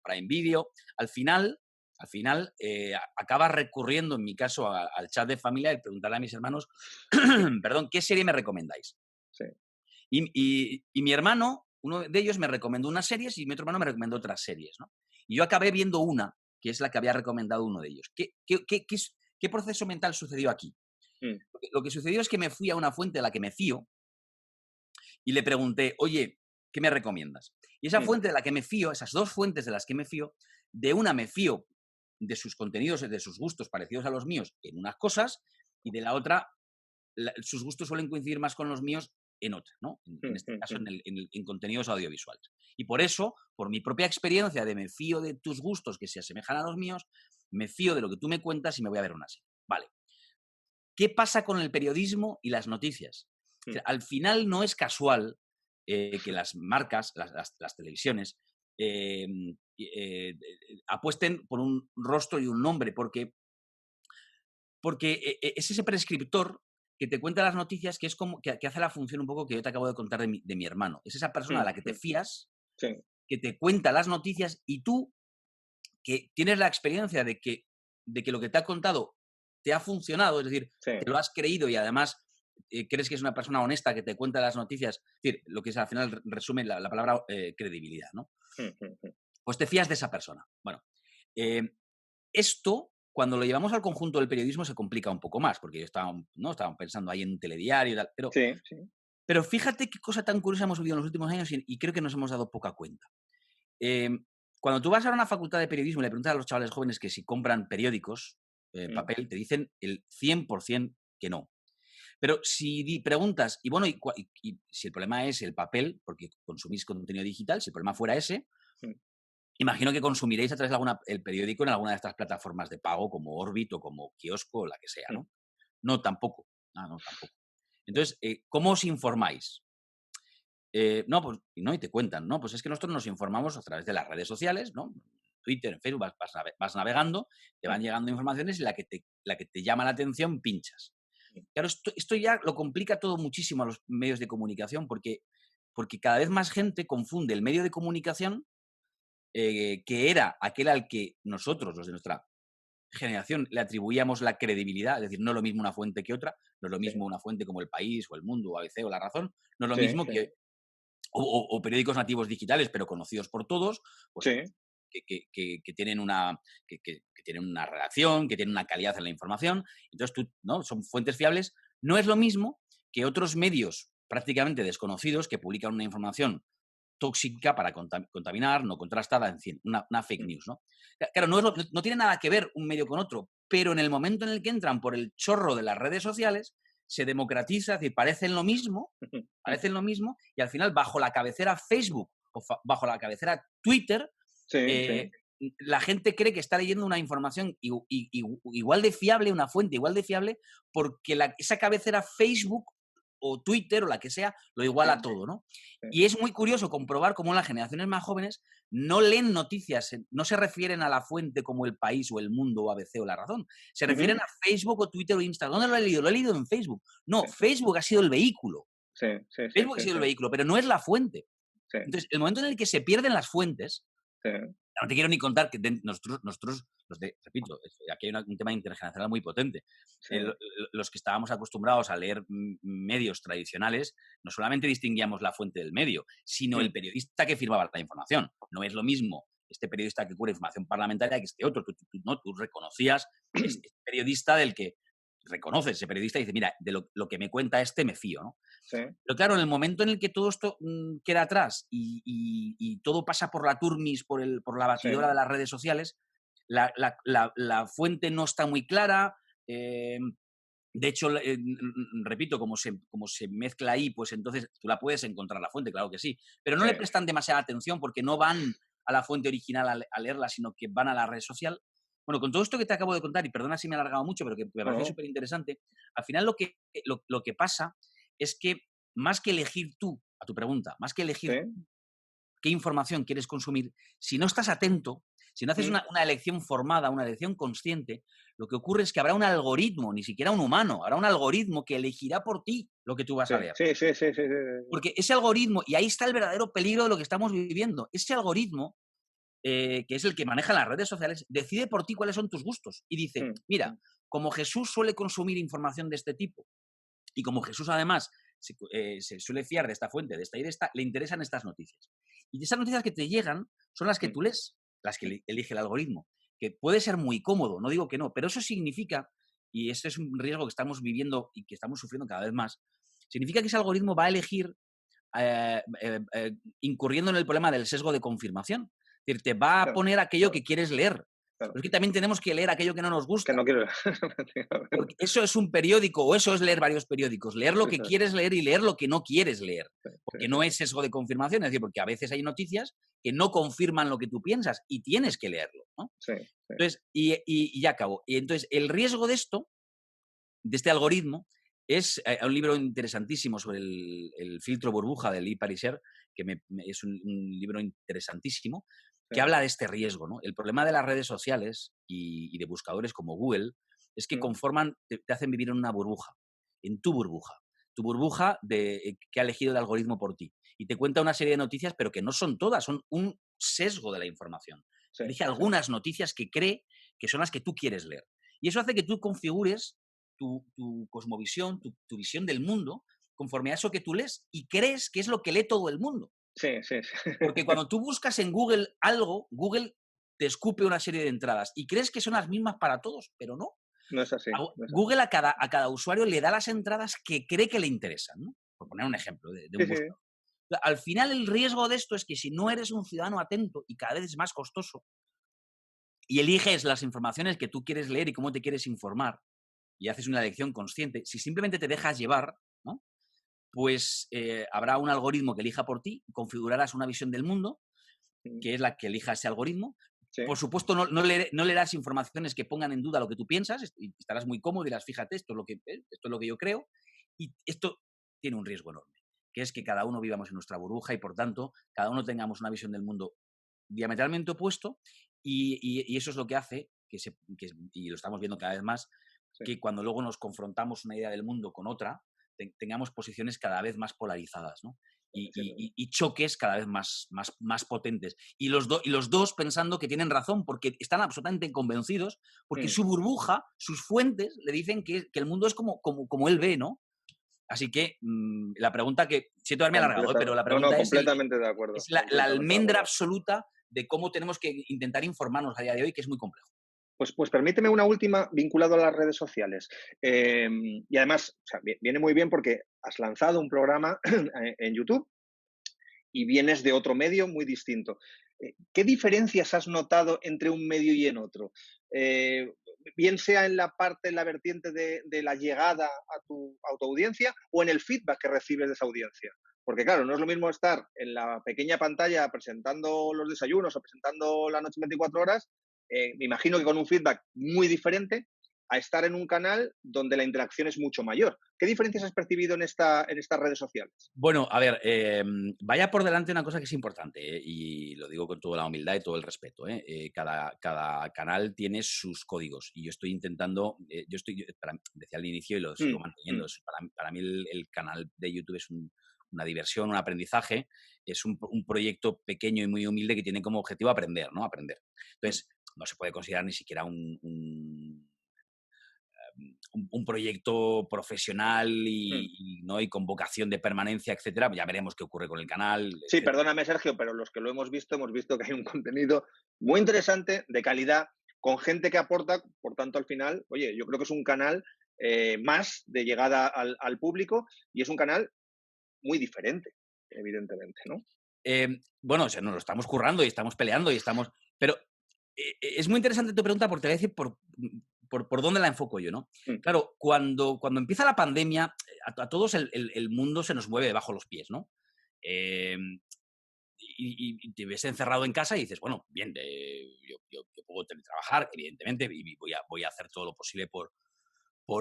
Prime Video. Al final acabas recurriendo, en mi caso, al chat de familia y preguntarle a mis hermanos, perdón, ¿qué serie me recomendáis? Sí. Y mi hermano, uno de ellos me recomendó unas series y mi otro hermano me recomendó otras series, ¿no? Y yo acabé viendo una, que es la que había recomendado uno de ellos. ¿Qué proceso mental sucedió aquí? Lo que sucedió es que me fui a una fuente de la que me fío y le pregunté, oye, ¿qué me recomiendas? Y esa fuente de la que me fío, esas dos fuentes de las que me fío, de una me fío de sus contenidos, de sus gustos parecidos a los míos en unas cosas, y de la otra, sus gustos suelen coincidir más con los míos en otra, ¿no? En este caso, en contenidos audiovisuales. Y por eso, por mi propia experiencia de me fío de tus gustos que se asemejan a los míos, me fío de lo que tú me cuentas y me voy a ver una serie. Vale. ¿Qué pasa con el periodismo y las noticias? O sea, al final no es casual que las marcas, las televisiones, apuesten por un rostro y un nombre, porque es ese prescriptor que te cuenta las noticias que es como que hace la función un poco que yo te acabo de contar de mi hermano. Es esa persona a la que te fías, que te cuenta las noticias y tú, que tienes la experiencia de que lo que te ha contado te ha funcionado, es decir, te lo has creído y además crees que es una persona honesta que te cuenta las noticias, es decir, lo que es al final resume la palabra credibilidad, ¿no? Pues te fías de esa persona. Bueno, esto, cuando lo llevamos al conjunto del periodismo, se complica un poco más, porque yo estaba pensando ahí en un telediario y tal, pero fíjate qué cosa tan curiosa hemos vivido en los últimos años y creo que nos hemos dado poca cuenta. Cuando tú vas a una facultad de periodismo y le preguntas a los chavales jóvenes que si compran periódicos, papel, te dicen el 100% que no. Pero si preguntas, y bueno, y si el problema es el papel, porque consumís contenido digital, si el problema fuera ese, imagino que consumiréis a través de el periódico en alguna de estas plataformas de pago como Orbit o como Kiosco o la que sea, ¿no? No, tampoco. No, tampoco. Entonces, ¿cómo os informáis? No, pues, y te cuentan, ¿no? Pues es que nosotros nos informamos a través de las redes sociales, ¿no? Twitter, en Facebook, vas navegando, te van llegando informaciones y la que te llama la atención, pinchas. Claro, esto ya lo complica todo muchísimo a los medios de comunicación porque cada vez más gente confunde el medio de comunicación, que era aquel al que nosotros, los de nuestra generación, le atribuíamos la credibilidad, es decir, no es lo mismo una fuente que otra, no es lo mismo una fuente como El País o El Mundo o ABC o La Razón, no es lo mismo que o periódicos nativos digitales, pero conocidos por todos, pues, que tienen que tienen una redacción, que tienen una calidad en la información. Entonces, ¿no? Son fuentes fiables. No es lo mismo que otros medios prácticamente desconocidos que publican una información tóxica para contaminar, no contrastada, en fin, una fake news, ¿no? Claro, no tiene nada que ver un medio con otro, pero en el momento en el que entran por el chorro de las redes sociales, se democratiza, es decir, parecen lo mismo, y al final, bajo la cabecera Facebook o bajo la cabecera Twitter, la gente cree que está leyendo una información igual de fiable, una fuente igual de fiable, porque esa cabecera Facebook o Twitter o la que sea, lo iguala todo, ¿no? Y es muy curioso comprobar cómo las generaciones más jóvenes no leen noticias, no se refieren a la fuente como El País o El Mundo o ABC o La Razón, se refieren a Facebook o Twitter o Instagram. ¿Dónde lo he leído? Lo he leído en Facebook. No, Facebook ha sido el vehículo. Facebook ha sido el vehículo, pero no es la fuente. Entonces, el momento en el que se pierden las fuentes, no te quiero ni contar que nosotros repito, aquí hay un tema intergeneracional muy potente. Los que estábamos acostumbrados a leer medios tradicionales, no solamente distinguíamos la fuente del medio, sino el periodista que firmaba la información. No es lo mismo este periodista que cubre información parlamentaria que este otro. Tú reconocías este periodista del que reconoces ese periodista y dice, mira, de lo que me cuenta este me fío, ¿no? Pero claro, en el momento en el que todo esto queda atrás y todo pasa por la turmis, por la batidora de las redes sociales, la fuente no está muy clara. De hecho, repito, como se mezcla ahí, pues entonces tú la puedes encontrar la fuente, claro que sí, pero no le prestan demasiada atención porque no van a la fuente original a leerla, sino que van a la red social. Bueno, con todo esto que te acabo de contar, y perdona si me he alargado mucho, pero que me parece súper interesante, al final lo que pasa es que más que elegir tú, a tu pregunta, más que elegir qué información quieres consumir, si no estás atento, si no haces una elección formada, una elección consciente, lo que ocurre es que habrá un algoritmo, ni siquiera un humano, habrá un algoritmo que elegirá por ti lo que tú vas a leer. Porque ese algoritmo, y ahí está el verdadero peligro de lo que estamos viviendo, ese algoritmo, que es el que maneja las redes sociales, decide por ti cuáles son tus gustos. Y dice, mira, como Jesús suele consumir información de este tipo, y como Jesús además se suele fiar de esta fuente, de esta y de esta, le interesan estas noticias. Y esas noticias que te llegan son las que tú lees, las que elige el algoritmo, que puede ser muy cómodo, no digo que no, pero eso significa, y este es un riesgo que estamos viviendo y que estamos sufriendo cada vez más, significa que ese algoritmo va a elegir incurriendo en el problema del sesgo de confirmación. Es decir, te va a poner aquello que quieres leer. Pero es que también tenemos que leer aquello que no nos gusta. Que no quiero. Porque eso es un periódico o eso es leer varios periódicos. Leer lo que quieres leer y leer lo que no quieres leer. Porque no es sesgo de confirmación. Es decir, porque a veces hay noticias que no confirman lo que tú piensas y tienes que leerlo, ¿no? Entonces, y ya acabo. Y entonces, el riesgo de esto, de este algoritmo, es un libro interesantísimo sobre el filtro burbuja de Lee Pariser, que es un libro interesantísimo, que habla de este riesgo, ¿no? El problema de las redes sociales y de buscadores como Google es que te hacen vivir en una burbuja, en tu burbuja que ha elegido el algoritmo por ti. Y te cuenta una serie de noticias, pero que no son todas, son un sesgo de la información. Elige algunas noticias que cree que son las que tú quieres leer. Y eso hace que tú configures tu cosmovisión, tu visión del mundo, conforme a eso que tú lees y crees que es lo que lee todo el mundo. Porque cuando tú buscas en Google algo, Google te escupe una serie de entradas y crees que son las mismas para todos, pero no. No es así. Google a cada usuario le da las entradas que cree que le interesan, ¿no? Por poner un ejemplo de un buscador. Al final, el riesgo de esto es que si no eres un ciudadano atento y cada vez es más costoso y eliges las informaciones que tú quieres leer y cómo te quieres informar y haces una elección consciente, si simplemente te dejas llevar, ¿no? Pues habrá un algoritmo que elija por ti, configurarás una visión del mundo, que es la que elija ese algoritmo. Por supuesto, no leerás informaciones que pongan en duda lo que tú piensas, y estarás muy cómodo y dirás, fíjate, esto es lo que yo creo, y esto tiene un riesgo enorme, que es que cada uno vivamos en nuestra burbuja y, por tanto, cada uno tengamos una visión del mundo diametralmente opuesto, y eso es lo que hace, y lo estamos viendo cada vez más, que cuando luego nos confrontamos una idea del mundo con otra, tengamos posiciones cada vez más polarizadas, ¿no? Y choques cada vez más potentes. Y los dos pensando que tienen razón, porque están absolutamente convencidos, porque su burbuja, sus fuentes, le dicen que el mundo es como él ve, ¿no? Así que la pregunta que... Siento haberme alargado, pero la pregunta completamente de acuerdo. Es la almendra absoluta de cómo tenemos que intentar informarnos a día de hoy, que es muy complejo. Pues permíteme una última vinculado a las redes sociales. Y además, o sea, viene muy bien porque has lanzado un programa en YouTube y vienes de otro medio muy distinto. ¿Qué diferencias has notado entre un medio y en otro? Bien sea en la vertiente de la llegada a tu audiencia o en el feedback que recibes de esa audiencia. Porque claro, no es lo mismo estar en la pequeña pantalla presentando los desayunos o presentando la noche en 24 horas, me imagino que con un feedback muy diferente, a estar en un canal donde la interacción es mucho mayor. ¿Qué diferencias has percibido en estas redes sociales? Bueno, a ver, vaya por delante una cosa que es importante, y lo digo con toda la humildad y todo el respeto. Cada canal tiene sus códigos y yo estoy intentando, decía al inicio y lo sigo manteniendo, para mí el canal de YouTube es una diversión, un aprendizaje, es un proyecto pequeño y muy humilde que tiene como objetivo aprender, ¿no? Aprender. Entonces, no se puede considerar ni siquiera un proyecto profesional ¿no? y con vocación de permanencia, etcétera. Ya veremos qué ocurre con el canal. Sí, etcétera. perdóname, Sergio, pero los que lo hemos visto que hay un contenido muy interesante, de calidad, con gente que aporta. Por tanto, al final, oye, yo creo que es un canal más de llegada al público, y es un canal muy diferente, evidentemente, ¿no? Bueno, o sea, nos lo estamos currando y estamos peleando y estamos... Pero es muy interesante tu pregunta, porque te voy a decir por dónde la enfoco yo, ¿no? Claro, cuando empieza la pandemia, a todos el mundo se nos mueve debajo de los pies, ¿no? Y te ves encerrado en casa y dices, bueno, bien, yo puedo teletrabajar, evidentemente, y voy a hacer todo lo posible por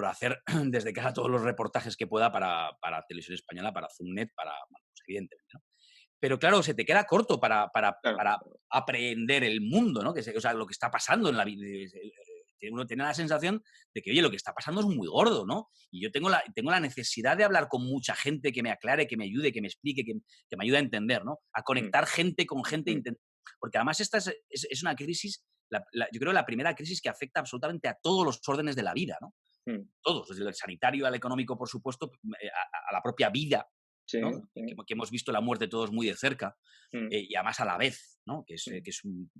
hacer desde casa todos los reportajes que pueda para Televisión Española, para Zoomnet, bueno, pues evidentemente, ¿no? Pero claro, se te queda corto para aprehender el mundo, ¿no? O sea, lo que está pasando en la vida. Uno tiene la sensación de que, oye, lo que está pasando es muy gordo, ¿no? Y yo tengo la necesidad de hablar con mucha gente que me aclare, que me ayude, que me explique, que me ayude a entender, ¿no? A conectar gente con gente. Porque además esta es una crisis, yo creo, la primera crisis que afecta absolutamente a todos los órdenes de la vida, ¿no? Todos, desde el sanitario al económico, por supuesto, a la propia vida, ¿no? Que hemos visto la muerte todos muy de cerca, y además a la vez, ¿no? Esto es un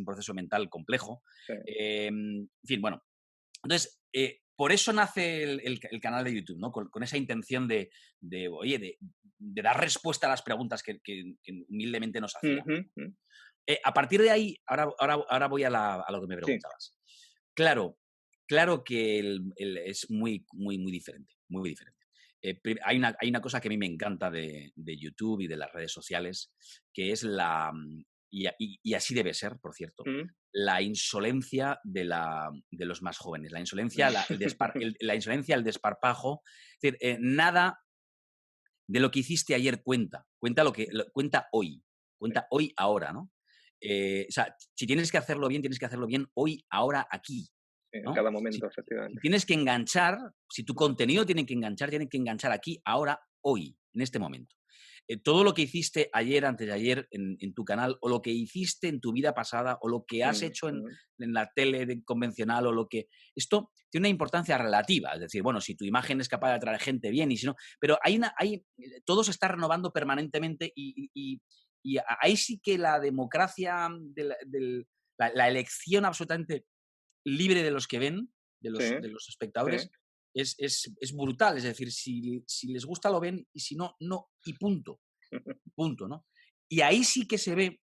proceso mental complejo. En fin, bueno. Entonces, por eso nace el canal de YouTube, ¿no? Con esa intención de dar respuesta a las preguntas que humildemente nos hacían. A partir de ahí, ahora voy a lo que me preguntabas. Claro que es muy, muy, muy diferente, muy diferente. Hay una cosa que a mí me encanta de YouTube y de las redes sociales, que es y así debe ser, por cierto, la insolencia de los más jóvenes, la insolencia, la insolencia, el desparpajo. Es decir, nada de lo que hiciste ayer cuenta hoy, ahora, ¿no? O sea, si tienes que hacerlo bien hoy, ahora, aquí. En cada momento, efectivamente. Si tienes que enganchar, si tu contenido tiene que enganchar aquí, ahora, hoy, en este momento. Todo lo que hiciste ayer, antes de ayer en tu canal, o lo que hiciste en tu vida pasada, o lo que has hecho en la tele convencional, esto tiene una importancia relativa. Es decir, bueno, si tu imagen es capaz de atraer gente, bien, y si no... Pero todo se está renovando permanentemente, y ahí sí que la democracia, la elección absolutamente libre de los que ven, de los espectadores, es brutal. Es decir, si les gusta lo ven, y si no, no, y punto. Punto, ¿no? Y ahí sí que se ve.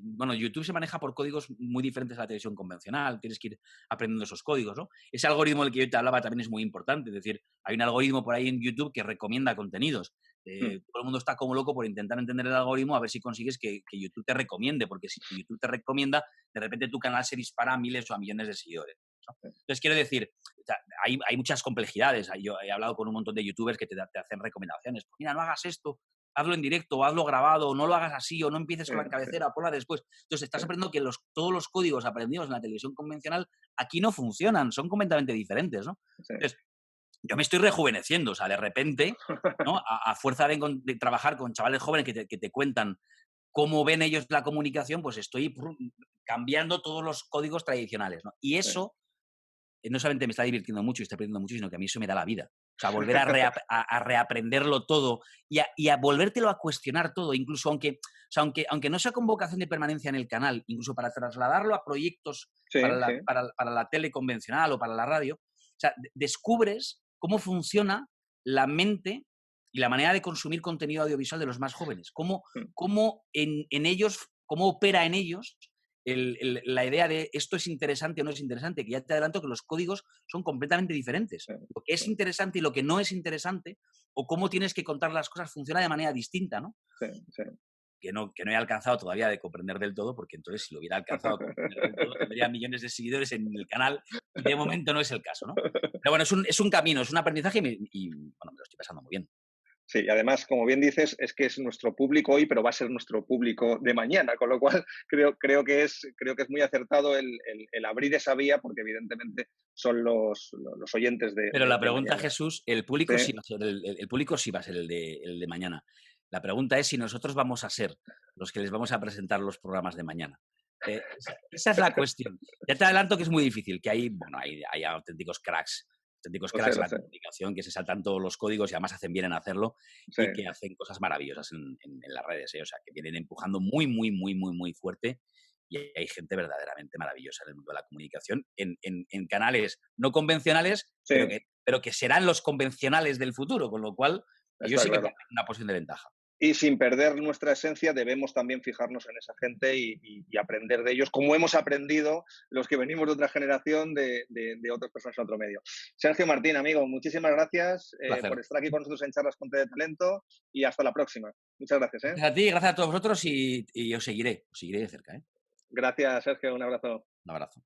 Bueno, YouTube se maneja por códigos muy diferentes a la televisión convencional. Tienes que ir aprendiendo esos códigos, ¿no? Ese algoritmo del que yo te hablaba también es muy importante. Es decir, hay un algoritmo por ahí en YouTube que recomienda contenidos. Todo el mundo está como loco por intentar entender el algoritmo, a ver si consigues que YouTube te recomiende, porque si YouTube te recomienda, de repente tu canal se dispara a miles o a millones de seguidores, ¿no? Entonces, quiero decir, o sea, hay muchas complejidades. Yo he hablado con un montón de youtubers que te hacen recomendaciones. Pues mira, no hagas esto, hazlo en directo, o hazlo grabado, o no lo hagas así, o no empieces con la cabecera, ponla después. Entonces, estás aprendiendo que todos los códigos aprendidos en la televisión convencional aquí no funcionan, son completamente diferentes, ¿no? Entonces, yo me estoy rejuveneciendo, o sea, de repente, ¿no? A fuerza de trabajar con chavales jóvenes que te cuentan cómo ven ellos la comunicación, pues estoy cambiando todos los códigos tradicionales, ¿no? Y eso no solamente me está divirtiendo mucho y estoy aprendiendo mucho, sino que a mí eso me da la vida. O sea, volver a reaprenderlo todo y a volvértelo a cuestionar todo, incluso aunque no sea con vocación de permanencia en el canal, incluso para trasladarlo a proyectos para la tele convencional o para la radio. O sea, descubres cómo funciona la mente y la manera de consumir contenido audiovisual de los más jóvenes. Cómo en ellos, cómo opera en ellos la idea de esto es interesante o no es interesante, que ya te adelanto que los códigos son completamente diferentes. Lo que es interesante y lo que no es interesante, o cómo tienes que contar las cosas, funciona de manera distinta, ¿no? que no he alcanzado todavía de comprender del todo, porque entonces si lo hubiera alcanzado de comprender del todo, tendría millones de seguidores en el canal y de momento no es el caso, ¿no? Pero bueno, es un camino, es un aprendizaje y bueno, me lo estoy pasando muy bien. Sí, y además, como bien dices, es que es nuestro público hoy, pero va a ser nuestro público de mañana, con lo cual creo que es muy acertado el abrir esa vía, porque evidentemente son los oyentes Pero la de pregunta, mañana. Jesús, el público Sí. sí va a ser el público sí va a ser el de mañana. La pregunta es si nosotros vamos a ser los que les vamos a presentar los programas de mañana. Esa es la cuestión. Ya te adelanto que es muy difícil, que hay auténticos cracks en la Sé. comunicación, que se saltan todos los códigos y además hacen bien en hacerlo Sí. y que hacen cosas maravillosas en las redes. O sea, que vienen empujando muy, muy, muy, muy, muy fuerte y hay gente verdaderamente maravillosa en el mundo de la comunicación, en canales no convencionales, Sí. pero que serán los convencionales del futuro, con lo cual ellos Está sí que claro. están en una posición de ventaja. Y sin perder nuestra esencia, debemos también fijarnos en esa gente y aprender de ellos, como hemos aprendido los que venimos de otra generación, de otras personas en otro medio. Sergio Martín, amigo, muchísimas gracias por estar aquí con nosotros en Charlas con T de Talento y hasta la próxima. Muchas gracias. Gracias a ti, gracias a todos vosotros y os seguiré de cerca. Gracias, Sergio. Un abrazo. Un abrazo.